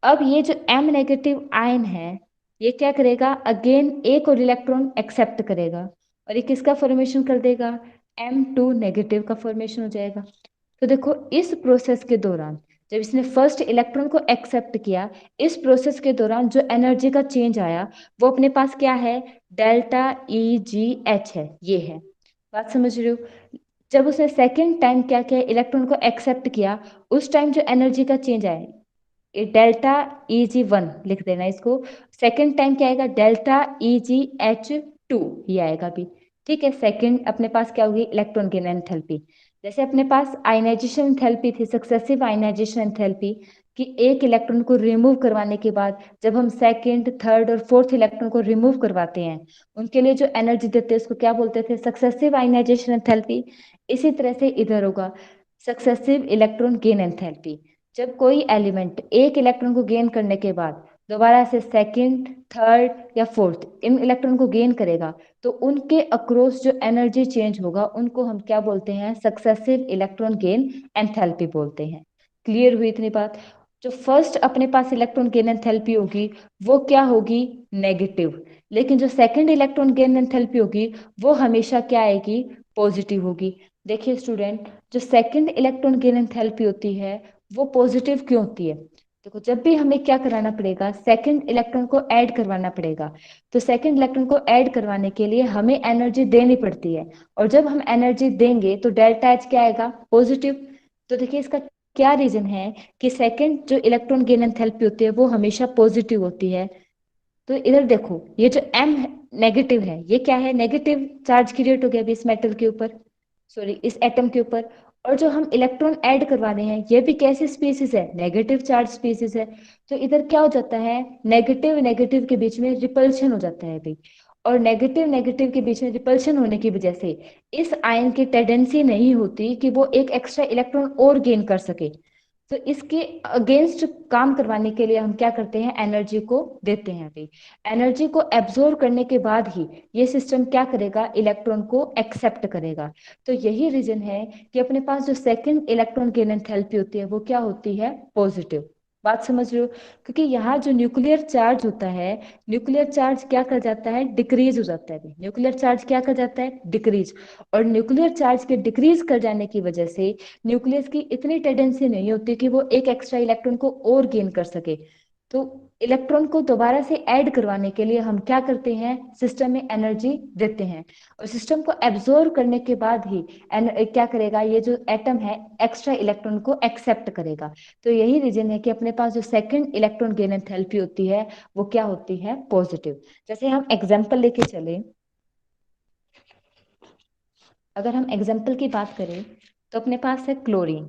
अब ये जो एम नेगेटिव आयन है, ये क्या करेगा? अगेन एक और इलेक्ट्रॉन एक्सेप्ट करेगा, और ये किसका फॉर्मेशन कर देगा? M2 नेगेटिव का फॉर्मेशन हो जाएगा। तो देखो इस प्रोसेस के दौरान, जब इसने फर्स्ट इलेक्ट्रॉन को एक्सेप्ट किया, इस प्रोसेस के दौरान जो एनर्जी का चेंज आया वो अपने पास क्या है? डेल्टा ई जी एच है, ये है। बात समझ रहे हो? जब उसने सेकेंड टाइम क्या किया? इलेक्ट्रॉन को एक्सेप्ट किया, उस टाइम जो एनर्जी का चेंज आया, डेल्टा ई जी वन लिख देना इसको। सेकेंड टाइम क्या आएगा? डेल्टा ई जी एच टू, ये आएगा भी। ठीक है, सेकेंड अपने पास क्या होगी? Electron gain enthalpy. जैसे अपने पास आयनाइजेशन एंथैल्पी थी, सक्सेसिव आयनाइजेशन एंथैल्पी, कि एक इलेक्ट्रॉन को रिमूव करवाने के बाद जब हम सेकेंड, थर्ड और फोर्थ इलेक्ट्रॉन को रिमूव करवाते हैं, उनके लिए जो एनर्जी देते हैं उसको क्या बोलते थे? Successive ionization enthalpy. इसी तरह से इधर होगा सक्सेसिव इलेक्ट्रॉन गेन एंथैल्पी। जब कोई एलिमेंट एक इलेक्ट्रॉन को गेन करने के बाद दोबारा से सेकंड, थर्ड या फोर्थ इन इलेक्ट्रॉन को गेन करेगा, तो उनके अक्रॉस जो एनर्जी चेंज होगा उनको हम क्या बोलते हैं? सक्सेसिव इलेक्ट्रॉन गेन एंथैल्पी बोलते हैं। क्लियर हुई इतनी बात? जो फर्स्ट अपने पास इलेक्ट्रॉन गेन एंथैल्पी होगी वो क्या होगी? नेगेटिव। लेकिन जो सेकंड इलेक्ट्रॉन गेन एंथैल्पी होगी वो हमेशा क्या आएगी? पॉजिटिव होगी। देखिए स्टूडेंट, जो सेकंड इलेक्ट्रॉन गेन एंथैल्पी होती है वो पॉजिटिव क्यों होती है? देखो जब भी हमें क्या कराना पड़ेगा, सेकंड इलेक्ट्रॉन को ऐड करवाना पड़ेगा। तो सेकंड इलेक्ट्रॉन को ऐड करवाने के लिए हमें एनर्जी देनी पड़ती है, और जब हम एनर्जी देंगे तो डेल्टा एच क्या आएगा, पॉजिटिव। तो देखिए इसका क्या रीजन है कि सेकंड जो इलेक्ट्रॉन गेन एंथैल्पी होती है वो हमेशा पॉजिटिव होती है। तो इधर देखो ये जो एम नेगेटिव है, ये क्या है, नेगेटिव चार्ज क्रिएट हो गया अभी इस मेटल के ऊपर, सॉरी इस एटम के ऊपर। और जो हम इलेक्ट्रॉन ऐड करवा रहे हैं ये भी कैसी स्पीसीज है, नेगेटिव चार्ज स्पीसीज है। तो इधर क्या हो जाता है, नेगेटिव नेगेटिव के बीच में रिपल्शन हो जाता है अभी। और नेगेटिव नेगेटिव के बीच में रिपल्शन होने की वजह से इस आयन की टेंडेंसी नहीं होती कि वो एक एक्स्ट्रा इलेक्ट्रॉन और गेन कर सके। तो इसके अगेंस्ट काम करवाने के लिए हम क्या करते हैं, एनर्जी को देते हैं अभी। एनर्जी को एब्जॉर्ब करने के बाद ही ये सिस्टम क्या करेगा, इलेक्ट्रॉन को एक्सेप्ट करेगा। तो यही रीजन है कि अपने पास जो सेकंड इलेक्ट्रॉन गेन एंथैल्पी होती है वो क्या होती है, पॉजिटिव। बात समझ रहे हो, क्योंकि यहाँ जो न्यूक्लियर चार्ज होता है, न्यूक्लियर चार्ज क्या कर जाता है, डिक्रीज हो जाता है। न्यूक्लियर चार्ज क्या कर जाता है, डिक्रीज। और न्यूक्लियर चार्ज के डिक्रीज कर जाने की वजह से न्यूक्लियस की इतनी टेंडेंसी नहीं होती कि वो एक एक्स्ट्रा इलेक्ट्रॉन को और गेन कर सके। तो इलेक्ट्रॉन को दोबारा से ऐड करवाने के लिए हम क्या करते हैं, सिस्टम में एनर्जी देते हैं। और सिस्टम को एब्जॉर्ब करने के बाद ही क्या करेगा, ये जो एटम है एक्स्ट्रा इलेक्ट्रॉन को एक्सेप्ट करेगा। तो यही रीजन है कि अपने पास जो सेकंड इलेक्ट्रॉन गेन एंथैल्पी होती है वो क्या होती है, पॉजिटिव। जैसे हम एग्जाम्पल लेके चले, अगर हम एग्जाम्पल की बात करें तो अपने पास है क्लोरीन।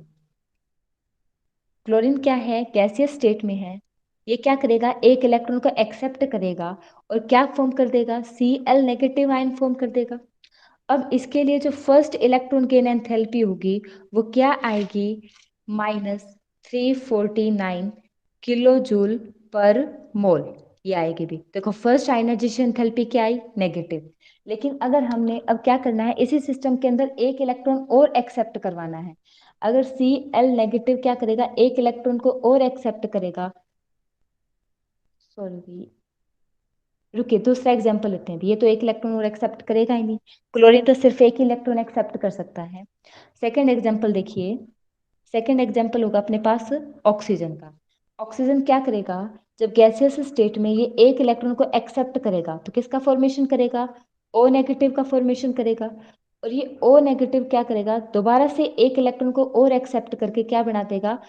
क्लोरीन क्या है, गैसियस स्टेट में है। ये क्या करेगा, एक इलेक्ट्रॉन को एक्सेप्ट करेगा और क्या फॉर्म कर देगा, Cl नेगेटिव आयन फॉर्म कर देगा। अब इसके लिए जो फर्स्ट इलेक्ट्रॉन गेन एंथैल्पी होगी वो क्या आएगी, -349 किलो जूल पर मोल, ये आएगी भी। देखो फर्स्ट आयनाइजेशन एंथैल्पी क्या आई, नेगेटिव। लेकिन अगर हमने अब क्या करना है, इसी सिस्टम के अंदर एक इलेक्ट्रॉन और एक्सेप्ट करवाना है। अगर Cl नेगेटिव क्या करेगा, एक इलेक्ट्रॉन को और एक्सेप्ट करेगा, सॉरी रुकिए दूसरा एग्जांपल लेते हैं। ये तो एक इलेक्ट्रॉन और एक्सेप्ट करेगा ही नहीं, क्लोरीन तो सिर्फ एक ही इलेक्ट्रॉन एक्सेप्ट कर सकता है। सेकंड एग्जांपल देखिए, सेकंड एग्जांपल होगा अपने पास ऑक्सीजन का। ऑक्सीजन क्या करेगा, जब गैसियस स्टेट में ये एक इलेक्ट्रॉन को एक्सेप्ट करेगा तो किसका फॉर्मेशन करेगा, ओ नेगेटिव का फॉर्मेशन करेगा। और ये ओ नेगेटिव क्या करेगा, दोबारा से एक इलेक्ट्रॉन को और एक्सेप्ट करके क्या बना देगा,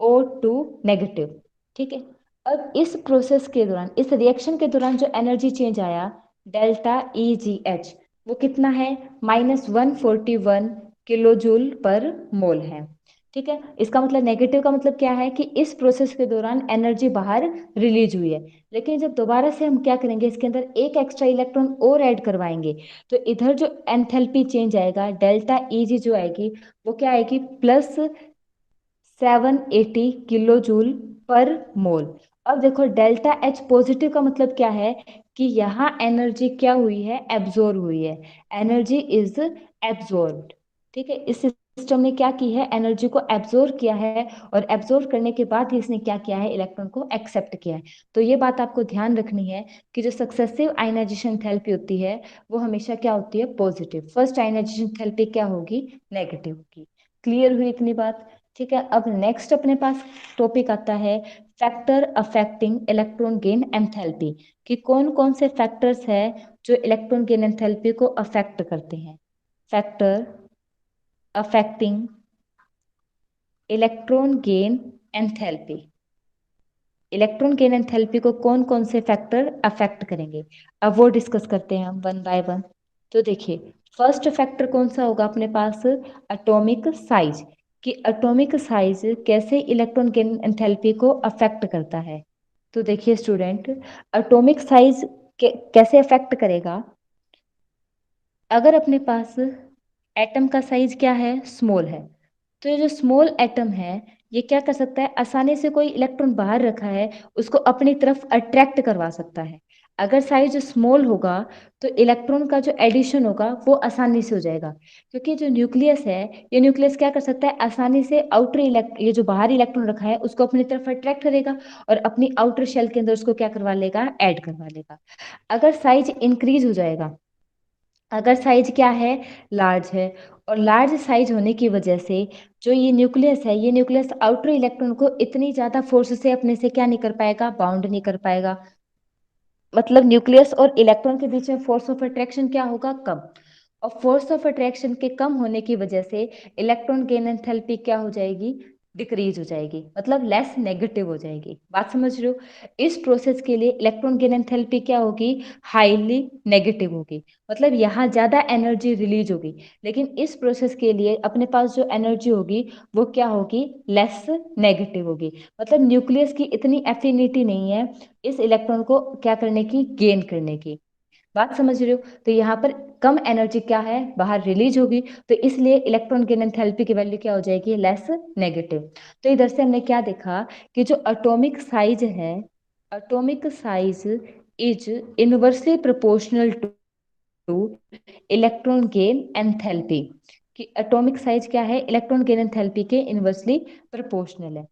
O2 नेगेटिव। ठीक है। अब इस प्रोसेस के दौरान, इस रिएक्शन के दौरान जो एनर्जी चेंज आया, डेल्टा EgH, वो कितना है, -141 किलो जूल पर मोल है। ठीक है, इसका मतलब नेगेटिव का मतलब क्या है कि इस प्रोसेस के दौरान एनर्जी बाहर रिलीज हुई है। लेकिन जब दोबारा से हम क्या करेंगे, इसके अंदर एक एक्स्ट्रा इलेक्ट्रॉन और ऐड करवाएंगे तो इधर जो एंथैल्पी चेंज आएगा, डेल्टा Eg जो आएगी वो क्या आएगी, +780 किलो जूल पर मोल। अब देखो डेल्टा H पॉजिटिव का मतलब क्या है कि यहाँ एनर्जी क्या हुई है, एब्जॉर्ब हुई है। Energy is absorbed. ठीक है, इस सिस्टम ने क्या की है, एनर्जी को एब्जॉर्ब किया है। और एब्जॉर्ब करने के बाद ही इसने क्या किया है, इलेक्ट्रॉन को एक्सेप्ट किया है। तो ये बात आपको ध्यान रखनी है कि जो सक्सेसिव आयनाइजेशन थेरेपी होती है वो हमेशा क्या होती है, पॉजिटिव। फर्स्ट आयनाइजेशन थेरेपी क्या होगी, नेगेटिव होगी। क्लियर हुई इतनी बात। ठीक है, अब नेक्स्ट अपने पास टॉपिक आता है factor affecting electron gain enthalpy, कि कौन कौन से फैक्टर्स है जो इलेक्ट्रॉन गेन एंथैल्पी को अफेक्ट करते हैं। Factor affecting electron gain enthalpy, electron gain enthalpy को कौन कौन से फैक्टर अफेक्ट करेंगे, अब वो डिस्कस करते हैं हम वन बाय वन। तो देखिए फर्स्ट फैक्टर कौन सा होगा अपने पास, एटॉमिक साइज, कि एटॉमिक साइज कैसे इलेक्ट्रॉन गेन एंथैल्पी को अफेक्ट करता है। तो देखिए स्टूडेंट, एटॉमिक साइज कैसे अफेक्ट करेगा, अगर अपने पास एटम का साइज क्या है, स्मॉल है, तो ये जो स्मॉल एटम है ये क्या कर सकता है, आसानी से कोई इलेक्ट्रॉन बाहर रखा है उसको अपनी तरफ अट्रैक्ट करवा सकता है। अगर साइज स्मॉल होगा तो इलेक्ट्रॉन का जो एडिशन होगा वो आसानी से हो जाएगा, क्योंकि जो न्यूक्लियस है, ये न्यूक्लियस क्या कर सकता है, आसानी से आउटर ये जो बाहर इलेक्ट्रॉन रखा है उसको अपनी तरफ अट्रैक्ट करेगा और अपनी आउटर शेल के अंदर उसको क्या करवा लेगा, ऐड करवा लेगा। अगर साइज इंक्रीज हो जाएगा, अगर साइज क्या है, लार्ज है, और लार्ज साइज होने की वजह से जो ये न्यूक्लियस है, ये न्यूक्लियस आउटर इलेक्ट्रॉन को इतनी ज़्यादा फोर्स से अपने से क्या नहीं कर पाएगा, बाउंड नहीं कर पाएगा। मतलब न्यूक्लियस और इलेक्ट्रॉन के बीच में फोर्स ऑफ अट्रैक्शन क्या होगा, कम। और फोर्स ऑफ अट्रैक्शन के कम होने की वजह से इलेक्ट्रॉन गेन एंथैल्पी क्या हो जाएगी, डिक्रीज हो जाएगी, मतलब लेस नेगेटिव हो जाएगी। बात समझ रहे हो? इस प्रोसेस के लिए इलेक्ट्रॉन गेन एंथैल्पी क्या होगी, हाईली नेगेटिव होगी, मतलब यहाँ ज्यादा एनर्जी रिलीज होगी। लेकिन इस प्रोसेस के लिए अपने पास जो एनर्जी होगी वो क्या होगी, लेस नेगेटिव होगी। मतलब न्यूक्लियस की इतनी एफिनिटी नहीं है इस इलेक्ट्रॉन को क्या करने की, गेन करने की। बात समझ रहे हो? तो यहाँ पर कम एनर्जी क्या है, बाहर रिलीज होगी, तो इसलिए इलेक्ट्रॉन गेन एंथैल्पी की वैल्यू क्या हो जाएगी, लेस नेगेटिव। तो इधर से हमने क्या देखा कि जो एटॉमिक साइज है, atomic size is inversely proportional two electron gain enthalpy. कि एटॉमिक साइज क्या है, इलेक्ट्रॉन गेन एंथैल्पी के इनवर्सली प्रोपोर्शनल है।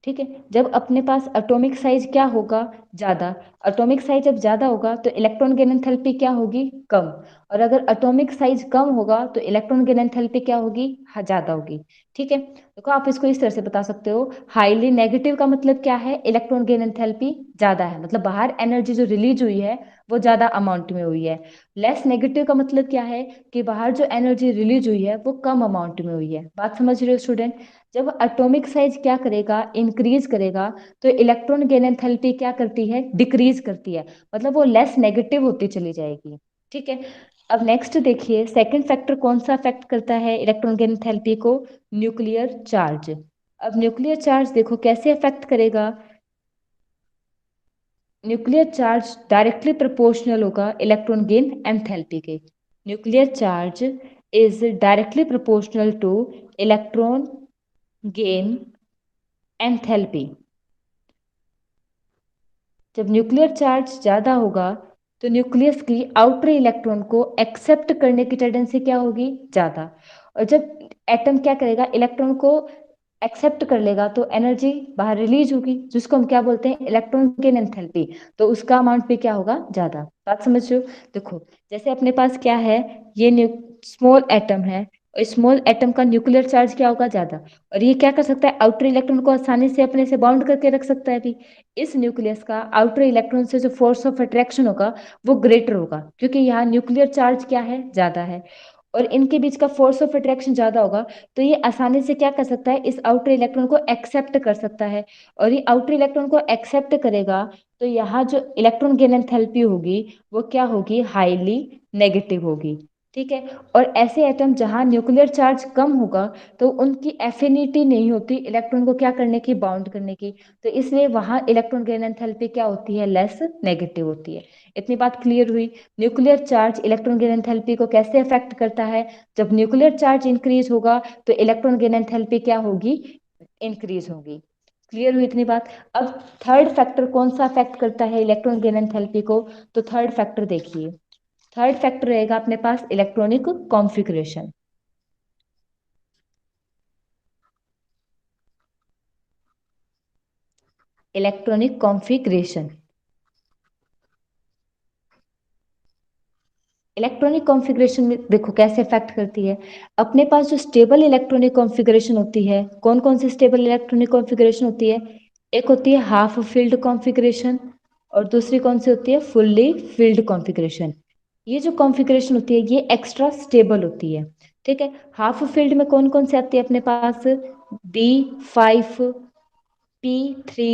ठीक है, जब अपने पास एटॉमिक साइज क्या होगा, ज्यादा। एटॉमिक साइज जब ज्यादा होगा तो इलेक्ट्रॉन गेन एंथैल्पी क्या होगी, कम। और अगर एटॉमिक साइज कम होगा तो इलेक्ट्रॉन गेन एंथैल्पी क्या होगी, ज्यादा होगी। ठीक है, देखो आप इसको इस तरह से बता सकते हो, हाईली नेगेटिव का मतलब क्या है, इलेक्ट्रॉन गेन एंथैल्पी ज्यादा है, मतलब बाहर एनर्जी जो रिलीज हुई है वो ज्यादा अमाउंट में हुई है। लेस नेगेटिव का मतलब क्या है, कि बाहर जो एनर्जी रिलीज हुई है वो कम अमाउंट में हुई है। बात समझ रहे हो स्टूडेंट? जब एटॉमिक साइज क्या करेगा, इंक्रीज करेगा, तो इलेक्ट्रॉन गेन एंथैल्पी क्या करती है, डिक्रीज करती है, मतलब वो लेस नेगेटिव होती चली जाएगी। ठीक है, अब नेक्स्ट देखिए, सेकंड फैक्टर कौन सा अफेक्ट करता है इलेक्ट्रॉन गेन एंथैल्पी को, न्यूक्लियर चार्ज। अब न्यूक्लियर चार्ज देखो कैसे अफेक्ट करेगा, न्यूक्लियर चार्ज डायरेक्टली प्रोपोर्शनल होगा इलेक्ट्रॉन गेन एंथैल्पी के। Nuclear charge is directly proportional two electron gain enthalpy. जब न्यूक्लियर चार्ज ज्यादा होगा तो न्यूक्लियस की आउटर इलेक्ट्रॉन को एक्सेप्ट करने की टेंडेंसी क्या होगी, ज्यादा। और जब एटम क्या करेगा, इलेक्ट्रॉन को एक्सेप्ट कर लेगा तो एनर्जी बाहर रिलीज होगी, जिसको हम क्या बोलते हैं, इलेक्ट्रॉन गेन एंथैल्पी। तो उसका अमाउंट भी क्या होगा, ज्यादा। बात समझ रहे हो? देखो जैसे अपने पास क्या है, ये स्मॉल एटम है, और स्मॉल एटम का न्यूक्लियर चार्ज क्या होगा, ज्यादा। और ये क्या कर सकता है, आउटर इलेक्ट्रॉन को आसानी से अपने से बाउंड करके रख सकता है भी। इस न्यूक्लियस का आउटर इलेक्ट्रॉन से जो फोर्स ऑफ अट्रैक्शन होगा वो ग्रेटर होगा, क्योंकि यहाँ न्यूक्लियर चार्ज क्या है, ज्यादा है, और इनके बीच का फोर्स ऑफ अट्रैक्शन ज्यादा होगा। तो ये आसानी से क्या कर सकता है, इस आउटर इलेक्ट्रॉन को एक्सेप्ट कर सकता है। और ये आउटर इलेक्ट्रॉन को एक्सेप्ट करेगा तो यहाँ जो इलेक्ट्रॉन गेन एंथैल्पी होगी वो क्या होगी, हाईली नेगेटिव होगी। ठीक है, और ऐसे एटम जहां न्यूक्लियर चार्ज कम होगा तो उनकी एफिनिटी नहीं होती इलेक्ट्रॉन को क्या करने की, बाउंड करने की। तो इसलिए वहां इलेक्ट्रॉन गेन एंथैल्पी क्या होती है, लेस नेगेटिव होती है। इतनी बात क्लियर हुई? Nuclear charge electron gain enthalpy को कैसे अफेक्ट करता है, जब न्यूक्लियर चार्ज इंक्रीज होगा तो इलेक्ट्रॉन गेन एंथैल्पी क्या होगी, इंक्रीज होगी। क्लियर हुई इतनी बात? अब थर्ड फैक्टर कौन सा अफेक्ट करता है इलेक्ट्रॉन गेन एंथैल्पी को, तो थर्ड फैक्टर देखिए। थर्ड फैक्टर रहेगा अपने पास electronic configuration. Electronic configuration, electronic configuration में देखो कैसे इफेक्ट करती है। अपने पास जो स्टेबल इलेक्ट्रॉनिक कॉन्फ़िगरेशन होती है, कौन कौन सी स्टेबल इलेक्ट्रॉनिक कॉन्फ़िगरेशन होती है, एक होती है हाफ फील्ड कॉन्फ़िगरेशन, और दूसरी कौन सी होती है, फुल्ली फील्ड कॉन्फ़िगरेशन। ये जो कॉन्फ़िगरेशन होती है ये एक्स्ट्रा स्टेबल होती है। ठीक है, हाफ फील्ड में कौन कौन सी आती है अपने पास, D5, P3,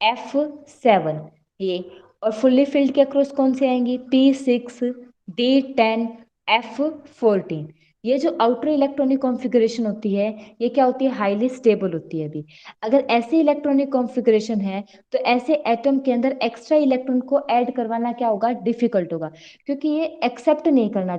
F7, ये। और फुल्ली फिल्ड के अक्रॉस कौन से आएंगी, P6, D10, F14। ये जो आउटर इलेक्ट्रॉनिक कॉन्फ़िगरेशन होती है ये क्या होती है, हाईली स्टेबल होती है अभी। अगर ऐसे इलेक्ट्रॉनिक कॉन्फ़िगरेशन है तो ऐसे एटम के अंदर एक्स्ट्रा इलेक्ट्रॉन को ऐड करवाना क्या होगा, डिफिकल्ट होगा, क्योंकि ये एक्सेप्ट नहीं करना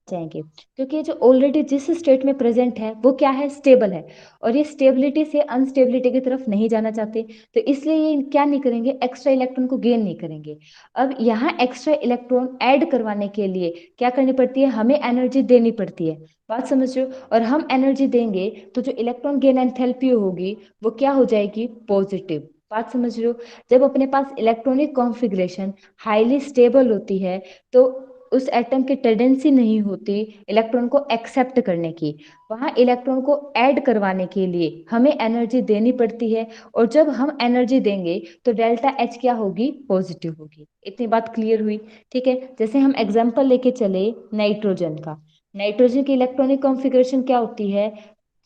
जाएंगे, क्योंकि जो ऑलरेडी जिस स्टेट में प्रेजेंट है वो क्या है, स्टेबल है, और ये स्टेबिलिटी से अनस्टेबिलिटी की तरफ नहीं जाना चाहते। तो इसलिए ये क्या नहीं करेंगे, एक्स्ट्रा इलेक्ट्रॉन को गेन नहीं करेंगे। अब यहाँ एक्स्ट्रा इलेक्ट्रॉन ऐड करवाने के लिए क्या करनी पड़ती है, हमें एनर्जी देनी पड़ती है। बात समझ रहे हो? और हम एनर्जी देंगे तो जो इलेक्ट्रॉन गेन एंथैल्पी होगी वो क्या हो जाएगी, पॉजिटिव। बात समझ रहे हो? जब अपने पास इलेक्ट्रॉनिक कॉन्फ़िगरेशन हाईली स्टेबल होती है तो उस एटम की टेंडेंसी नहीं होती इलेक्ट्रॉन को एक्सेप्ट करने की। वहाँ इलेक्ट्रॉन को ऐड करवाने के लिए हमें एनर्जी देनी पड़ती है, और जब हम एनर्जी देंगे तो डेल्टा एच क्या होगी, पॉजिटिव होगी। इतनी बात क्लियर हुई? ठीक है, जैसे हम एग्जांपल लेके चले नाइट्रोजन का। नाइट्रोजन की इलेक्ट्रॉनिक कॉन्फ़िगरेशन क्या होती है?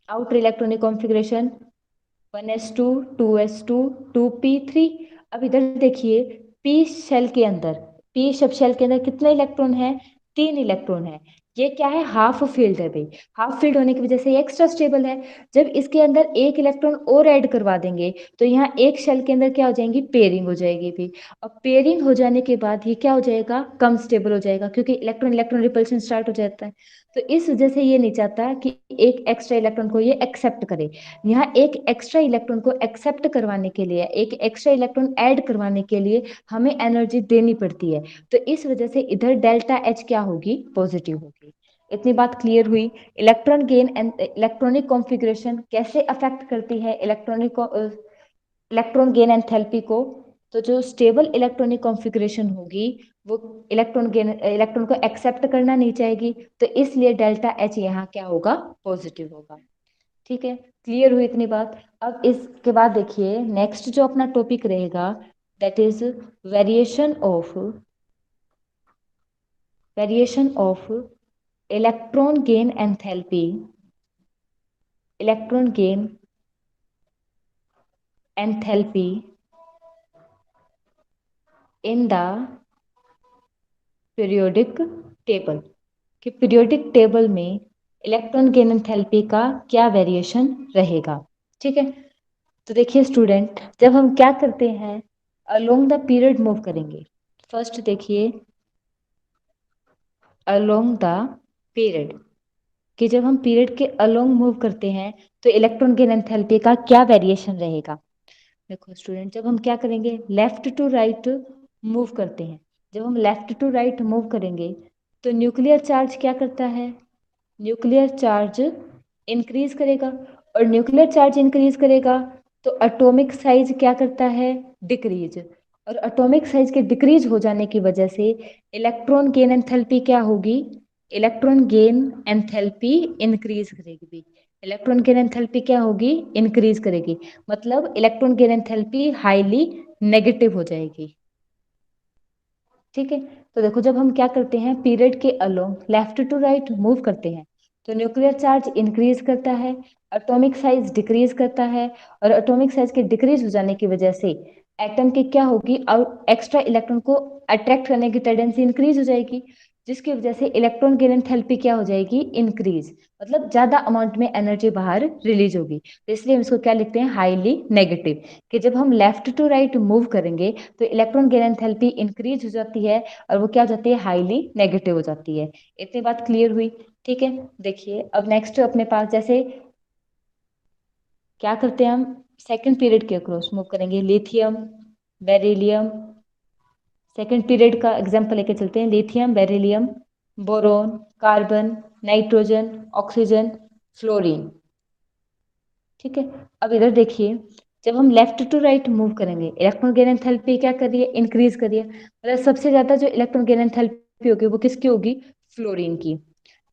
Outer electronic configuration 1s2 2s2 2p3। अब इधर देखिए, पी शेल के अंदर, पी सब शेल के अंदर कितने इलेक्ट्रॉन है? 3 इलेक्ट्रॉन है। ये क्या है? हाफ फील्ड है भाई। हाफ फील्ड होने की वजह से ये एक्स्ट्रा स्टेबल है। जब इसके अंदर एक इलेक्ट्रॉन और ऐड करवा देंगे तो यहाँ एक शेल के अंदर क्या हो जाएंगी, पेयरिंग हो जाएगी भी। अब पेयरिंग हो जाने के बाद ये क्या हो जाएगा, कम स्टेबल हो जाएगा, क्योंकि इलेक्ट्रॉन इलेक्ट्रॉन रिपल्शन स्टार्ट हो जाता है। तो इस वजह से ये नहीं चाहता कि एक एक्स्ट्रा इलेक्ट्रॉन को ये एक्सेप्ट करे। यहाँ एक एक्स्ट्रा इलेक्ट्रॉन को एक्सेप्ट करवाने के लिए, एक एक्स्ट्रा इलेक्ट्रॉन ऐड करवाने के लिए हमें एनर्जी देनी पड़ती है। तो इस वजह से इधर डेल्टा एच क्या होगी, पॉजिटिव होगी। इतनी बात क्लियर हुई? Electron gain and electronic configuration कैसे अफेक्ट करती है इलेक्ट्रॉन गेन एंथैल्पी को? तो जो स्टेबल इलेक्ट्रॉनिक कॉन्फ़िगरेशन होगी वो इलेक्ट्रॉन को एक्सेप्ट करना नहीं चाहेगी, तो इसलिए डेल्टा एच यहाँ क्या होगा, पॉजिटिव होगा। ठीक है, क्लियर हुई इतनी बात? अब इसके बाद देखिए नेक्स्ट जो अपना टॉपिक रहेगा, that is variation of electron gain enthalpy, electron gain enthalpy in the periodic table. कि पीरियोडिक टेबल में इलेक्ट्रॉन गेन एंथैल्पी का क्या वेरिएशन रहेगा। ठीक है, तो देखिए स्टूडेंट, जब हम क्या करते हैं, अलोंग द पीरियड मूव करेंगे। फर्स्ट देखिए, अलोंग द पीरियड, कि जब हम पीरियड के अलोंग मूव करते हैं तो इलेक्ट्रॉन गेन एंथैल्पी का क्या वेरिएशन रहेगा। देखो स्टूडेंट, जब हम क्या करेंगे, लेफ्ट टू राइट मूव करते हैं, जब हम लेफ्ट टू राइट मूव करेंगे तो न्यूक्लियर चार्ज क्या करता है, न्यूक्लियर चार्ज इंक्रीज करेगा, और न्यूक्लियर चार्ज इंक्रीज करेगा तो एटॉमिक साइज क्या करता है, डिक्रीज। और एटॉमिक साइज के डिक्रीज हो जाने की वजह से इलेक्ट्रॉन गेन एंथैल्पी क्या होगी, इलेक्ट्रॉन गेन एंथैल्पी इंक्रीज करेगी भी। इलेक्ट्रॉन गेन एंथैल्पी क्या होगी, इंक्रीज करेगी, मतलब electron gain enthalpy highly negative हो जाएगी। ठीक है, तो देखो जब हम क्या करते हैं, पीरियड के along left to right move करते हैं तो न्यूक्लियर चार्ज इंक्रीज करता है, एटॉमिक साइज डिक्रीज करता है, और एटॉमिक साइज के डिक्रीज हो जाने की वजह से एटम की क्या होगी, और एक्स्ट्रा इलेक्ट्रॉन को अट्रैक्ट करने की टेंडेंसी इंक्रीज हो जाएगी, जिसकी वजह से इलेक्ट्रॉन गेन एंथैल्पी क्या हो जाएगी, इंक्रीज, मतलब ज्यादा अमाउंट में एनर्जी बाहर रिलीज होगी। तो इसलिए हम इसको क्या लिखते हैं, हाईली नेगेटिव। कि जब हम लेफ्ट टू राइट मूव करेंगे तो इलेक्ट्रॉन गेन एंथैल्पी इंक्रीज हो जाती है, और वो क्या हो जाती है, हाईली नेगेटिव हो जाती है। इतनी बात क्लियर हुई? ठीक है, देखिए अब नेक्स्ट अपने पास जैसे क्या करते हैं, हम सेकंड पीरियड के अक्रॉस मूव करेंगे, लिथियम, बेरिलियम। सेकंड पीरियड का एग्जांपल लेके चलते हैं, lithium, beryllium, boron, carbon, nitrogen, oxygen, fluorine. ठीक है, अब इधर देखिए, जब हम लेफ्ट टू राइट मूव करेंगे इलेक्ट्रॉन गेन एंथैल्पी क्या कर रही है, इंक्रीज कर रही है, मतलब सबसे ज्यादा जो इलेक्ट्रॉन गेन एंथैल्पी होगी वो किसकी होगी, फ्लोरीन की।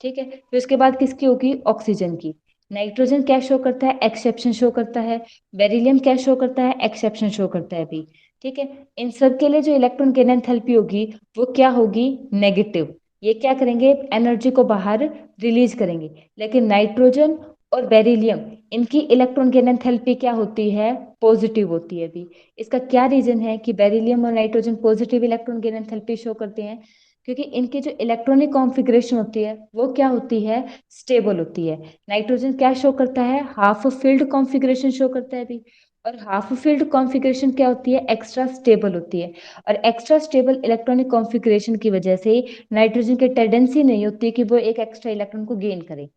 ठीक है, फिर उसके बाद किसकी होगी, ऑक्सीजन की। नाइट्रोजन क्या शो करता है, एक्सेप्शन शो करता है। बेरिलियम क्या शो करता है, एक्सेप्शन शो करता है भी। ठीक है, इन सब के लिए जो इलेक्ट्रॉन गेन एंथैल्पी होगी वो क्या होगी, नेगेटिव। ये क्या करेंगे, एनर्जी को बाहर रिलीज करेंगे। लेकिन नाइट्रोजन और बेरिलियम, इनकी इलेक्ट्रॉन गेन एंथैल्पी क्या होती है, पॉजिटिव होती है भी। इसका क्या रीजन है कि बेरिलियम और nitrogen positive electron gain enthalpy show करते हैं, क्योंकि इनकी जो इलेक्ट्रॉनिक कॉन्फ़िगरेशन होती है वो क्या होती है, स्टेबल होती है। नाइट्रोजन क्या शो करता है, हाफ फील्ड कॉन्फ़िगरेशन शो करता है भी, और हाफ फील्ड कॉन्फ़िगरेशन क्या होती है, एक्स्ट्रा स्टेबल होती है। और एक्स्ट्रा स्टेबल इलेक्ट्रॉनिक कॉन्फ़िगरेशन की वजह से नाइट्रोजन की टेंडेंसी नहीं होती कि वो एक एक्स्ट्रा इलेक्ट्रॉन को गेन करे।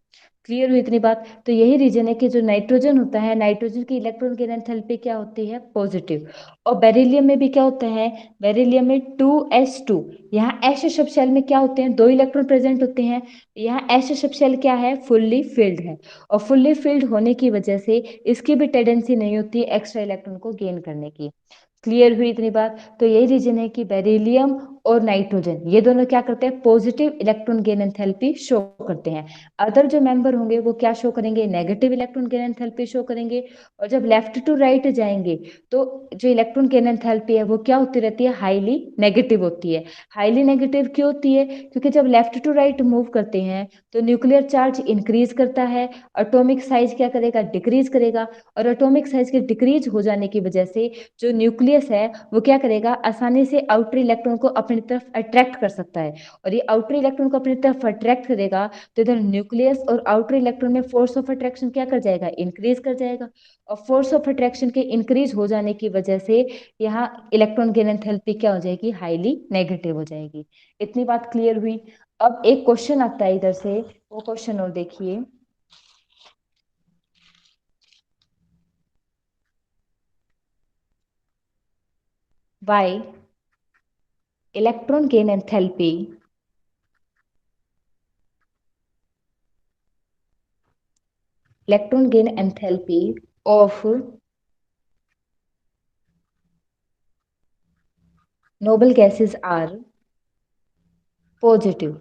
क्लियर हुई इतनी बात? तो यही रीजन है कि जो नाइट्रोजन होता है, नाइट्रोजन की इलेक्ट्रॉन गेन एंथैल्पी क्या होती है, पॉजिटिव। और बेरिलियम में भी क्या होता है, बेरिलियम में 2s2 यहाँ एस सब शेल में क्या होते हैं, 2 इलेक्ट्रॉन प्रेजेंट होते हैं। यहाँ एस सब शेल क्या है, फुल्ली फिल्ड है, और फुल्ली फिल्ड होने की वजह से इसकी भी टेंडेंसी नहीं होती एक्स्ट्रा इलेक्ट्रॉन को गेन करने की। क्लियर हुई इतनी बात? तो यही रीजन है कि बेरिलियम और नाइट्रोजन ये दोनों क्या करते हैं, positive electron gain enthalpy show करते हैं। अदर जो मेंबर होंगे वो क्या शो करेंगे, negative electron gain enthalpy show करेंगे। और जब लेफ्ट टू राइट जाएंगे तो जो इलेक्ट्रॉन गेन एंथैल्पी है वो क्या होती रहती है, हाईली नेगेटिव होती है। हाईली नेगेटिव क्यों होती है, क्योंकि जब लेफ्ट टू राइट मूव करते हैं तो न्यूक्लियर चार्ज इंक्रीज करता है, एटॉमिक साइज क्या करेगा, डिक्रीज करेगा। और एटॉमिक साइज के डिक्रीज हो जाने की वजह से जो न्यूक्लियस है वो क्या करेगा, आसानी से आउटर इलेक्ट्रॉन को अपनी तरफ अट्रैक्ट कर सकता है। और ये आउटर इलेक्ट्रॉन को अपनी तरफ अट्रैक्ट करेगा तो इधर न्यूक्लियस और आउटर इलेक्ट्रॉन में फोर्स ऑफ अट्रैक्शन क्या कर जाएगा, इंक्रीज कर जाएगा। और फोर्स ऑफ अट्रैक्शन के इंक्रीज हो जाने की वजह से यहाँ इलेक्ट्रॉन गेन एंथैल्पी क्या हो जाएगी, हाईली नेगेटिव हो जाएगी। इतनी बात क्लियर हुई? अब एक क्वेश्चन आता है इधर से, वो क्वेश्चन और देखिए। Why electron gain enthalpy electron gain enthalpy of noble gases are positive।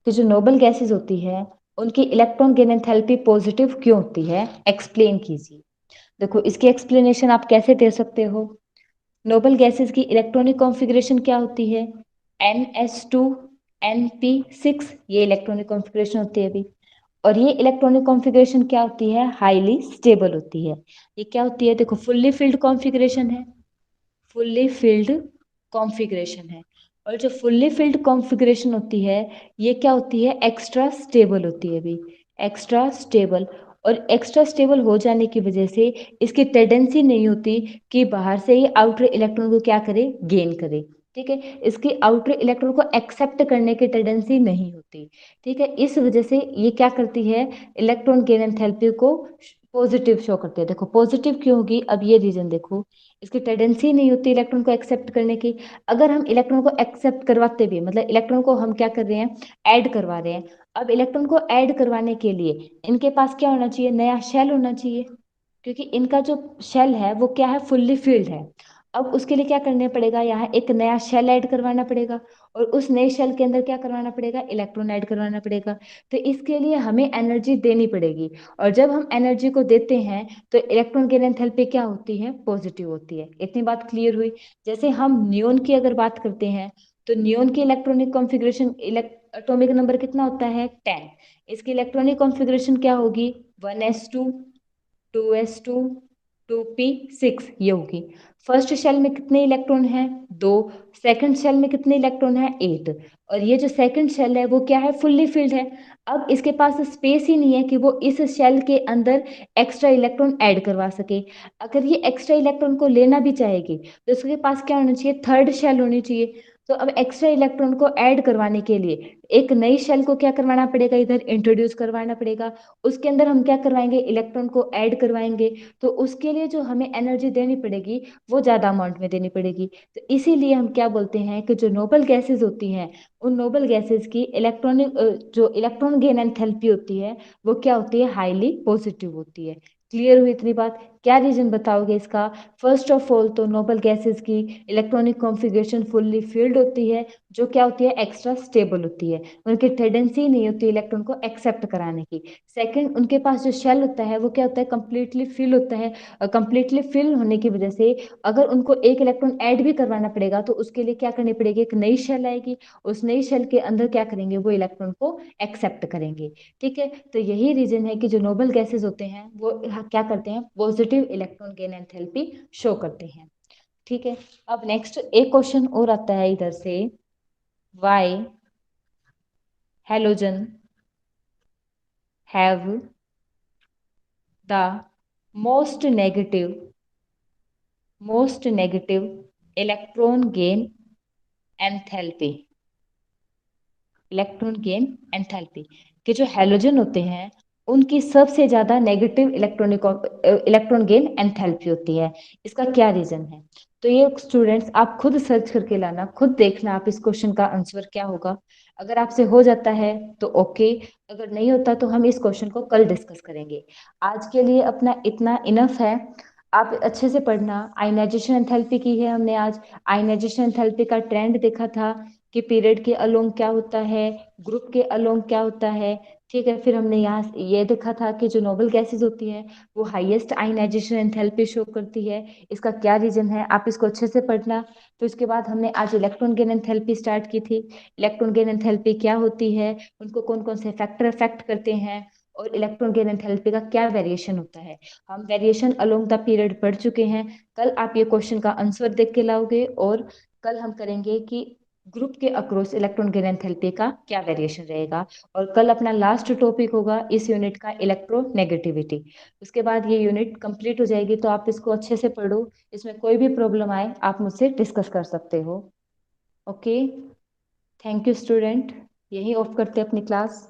कि जो नोबल गैसेस होती है उनकी इलेक्ट्रॉन गेन एंथैल्पी पॉजिटिव क्यों होती है, एक्सप्लेन कीजिए। देखो इसकी एक्सप्लेनेशन आप कैसे दे सकते हो, नोबल गैसेस की इलेक्ट्रॉनिक कॉन्फ़िगरेशन क्या होती है, NH2 NP6, ये इलेक्ट्रॉनिक कॉन्फ़िगरेशन होती है अभी। और ये इलेक्ट्रॉनिक कॉन्फ़िगरेशन क्या होती है, हाईली स्टेबल होती है। ये क्या होती है, देखो फुल्ली फिल्ड कॉन्फ़िगरेशन है, फुल्ली फिल्ड कॉन्फ़िगरेशन है। और जो फुल्ली फिल्ड कॉन्फ़िगरेशन होती है ये क्या होती है, एक्स्ट्रा स्टेबल होती है अभी, एक्स्ट्रा स्टेबल। और एक्स्ट्रा स्टेबल हो जाने की वजह से इसकी टेंडेंसी नहीं होती कि बाहर से ही आउटर इलेक्ट्रॉन को क्या करे, गेन करे। ठीक है, इसकी आउटर इलेक्ट्रॉन को एक्सेप्ट करने की टेंडेंसी नहीं होती। ठीक है, इस वजह से ये क्या करती है, इलेक्ट्रॉन गेन एंथैल्पी को पॉजिटिव शो करती है। देखो पॉजिटिव क्यों होगी, अब ये रीजन देखो, इसकी टेंडेंसी नहीं होती इलेक्ट्रॉन को एक्सेप्ट करने की। अगर हम इलेक्ट्रॉन को एक्सेप्ट करवाते भी, मतलब इलेक्ट्रॉन को हम क्या कर रहे हैं, ऐड करवा रहे हैं। अब इलेक्ट्रॉन को ऐड करवाने के लिए इनके पास क्या होना चाहिए, नया शेल होना चाहिए। क्योंकि इनका जो शेल है वो क्या है, फुल्ली फिल्ड है। अब उसके लिए क्या करना पड़ेगा, यहाँ एक नया शेल ऐड करवाना पड़ेगा। और उस नए शेल के अंदर क्या करवाना पड़ेगा, इलेक्ट्रॉन ऐड करवाना पड़ेगा। तो इसके लिए हमें एनर्जी देनी पड़ेगी। और जब हम एनर्जी को देते हैं तो इलेक्ट्रॉन गेन एंथैल्पी क्या होती है, पॉजिटिव होती है। इतनी बात क्लियर हुई? जैसे हम नियोन की अगर बात करते हैं तो नियोन की इलेक्ट्रॉनिक कॉन्फ़िगरेशन, एटॉमिक नंबर कितना होता है, 10। इसकी इलेक्ट्रॉनिक कॉन्फ़िगरेशन क्या होगी, 1s2 2s2 2p6 ये होगी। फर्स्ट शेल में कितने इलेक्ट्रॉन हैं, 2। सेकंड शेल में कितने इलेक्ट्रॉन हैं, 8। और ये जो सेकंड शेल है वो क्या है, फुल्ली फिल्ड है। अब इसके पास स्पेस ही नहीं है कि वो इस शेल के अंदर एक्स्ट्रा इलेक्ट्रॉन ऐड करवा सके। अगर ये एक्स्ट्रा इलेक्ट्रॉन को लेना भी चाहेगी तो इसके पास क्या होना चाहिए, थर्ड शेल होनी चाहिए। तो अब एक्स्ट्रा इलेक्ट्रॉन को ऐड करवाने के लिए एक नई शेल को क्या करवाना पड़ेगा, इधर इंट्रोड्यूस करवाना पड़ेगा। उसके अंदर हम क्या करवाएंगे, इलेक्ट्रॉन को ऐड करवाएंगे। तो उसके लिए जो हमें एनर्जी देनी पड़ेगी वो ज़्यादा अमाउंट में देनी पड़ेगी। तो इसीलिए हम क्या बोलते हैं कि जो नोबल गैसेस होती हैं उन नोबल गैसेस की इलेक्ट्रॉनिक जो इलेक्ट्रॉन गेन एंथैल्पी होती है वो क्या होती है, हाईली पॉजिटिव होती है। क्लियर हुई इतनी बात? क्या रीजन बताओगे इसका? फर्स्ट ऑफ ऑल तो नोबल गैसेस की इलेक्ट्रॉनिक कॉन्फ़िगरेशन फुल्ली फिल्ड होती है, जो क्या होती है, एक्स्ट्रा स्टेबल होती है। उनकी टेंडेंसी नहीं होती इलेक्ट्रॉन को एक्सेप्ट कराने की। सेकंड, उनके पास जो शेल होता है वो क्या होता है, कंप्लीटली फिल होता है। कंप्लीटली फिल होने की वजह से अगर उनको एक इलेक्ट्रॉन ऐड भी करवाना पड़ेगा तो उसके लिए क्या करनी पड़ेगी, एक नई शेल आएगी। उस नई शेल के अंदर क्या करेंगे, वो इलेक्ट्रॉन को एक्सेप्ट करेंगे। ठीक है, तो यही रीजन है कि जो नोबल गैसेस होते हैं वो क्या करते हैं, positive electron gain enthalpy show करते हैं। ठीक है, अब नेक्स्ट एक क्वेश्चन और आता है इधर से, why halogen have the most negative electron gain enthalpy, electron gain enthalpy. कि जो हैलोजन होते हैं उनकी सबसे ज्यादा नेगेटिव इलेक्ट्रॉन गेन एंथैल्पी होती है। इसका क्या रीजन है? तो ये स्टूडेंट्स आप खुद सर्च करके लाना, खुद देखना आप इस क्वेश्चन का आंसर क्या होगा। अगर आपसे हो जाता है तो ओके, अगर नहीं होता तो हम इस क्वेश्चन को कल डिस्कस करेंगे। आज के लिए अपना इतना इनफ है। आप अच्छे से पढ़ना। आयनाइजेशन एंथैल्पी की है हमने आज। आयनाइजेशन एंथैल्पी का ट्रेंड देखा था कि पीरियड के अलोंग क्या होता है, ग्रुप के अलोंग क्या होता है। ठीक है, फिर हमने यहाँ ये देखा था कि जो नोबल गैसेज होती है वो हाईएस्ट आयनाइजेशन एंथैल्पी शो करती है। इसका क्या रीजन है, आप इसको अच्छे से पढ़ना। तो इसके बाद हमने आज इलेक्ट्रॉन गेन एंथैल्पी स्टार्ट की थी। इलेक्ट्रॉन गेन एंथैल्पी क्या होती है, उनको कौन कौन से फैक्टर अफेक्ट करते हैं, और इलेक्ट्रॉन गेन एंथैल्पी का क्या वेरिएशन होता है। हम वेरिएशन अलोंग द पीरियड पढ़ चुके हैं। कल आप ये क्वेश्चन का आंसर देख के लाओगे, और कल हम करेंगे कि ग्रुप के अक्रॉस इलेक्ट्रॉन गेन एंथैल्पी का क्या वेरिएशन रहेगा। और कल अपना लास्ट टॉपिक होगा इस यूनिट का इलेक्ट्रोनेगेटिविटी। उसके बाद ये यूनिट कंप्लीट हो जाएगी, तो आप इसको अच्छे से पढ़ो। इसमें कोई भी प्रॉब्लम आए आप मुझसे डिस्कस कर सकते हो। Okay, thank you student. यही ऑफ करते हैं अपनी क्लास।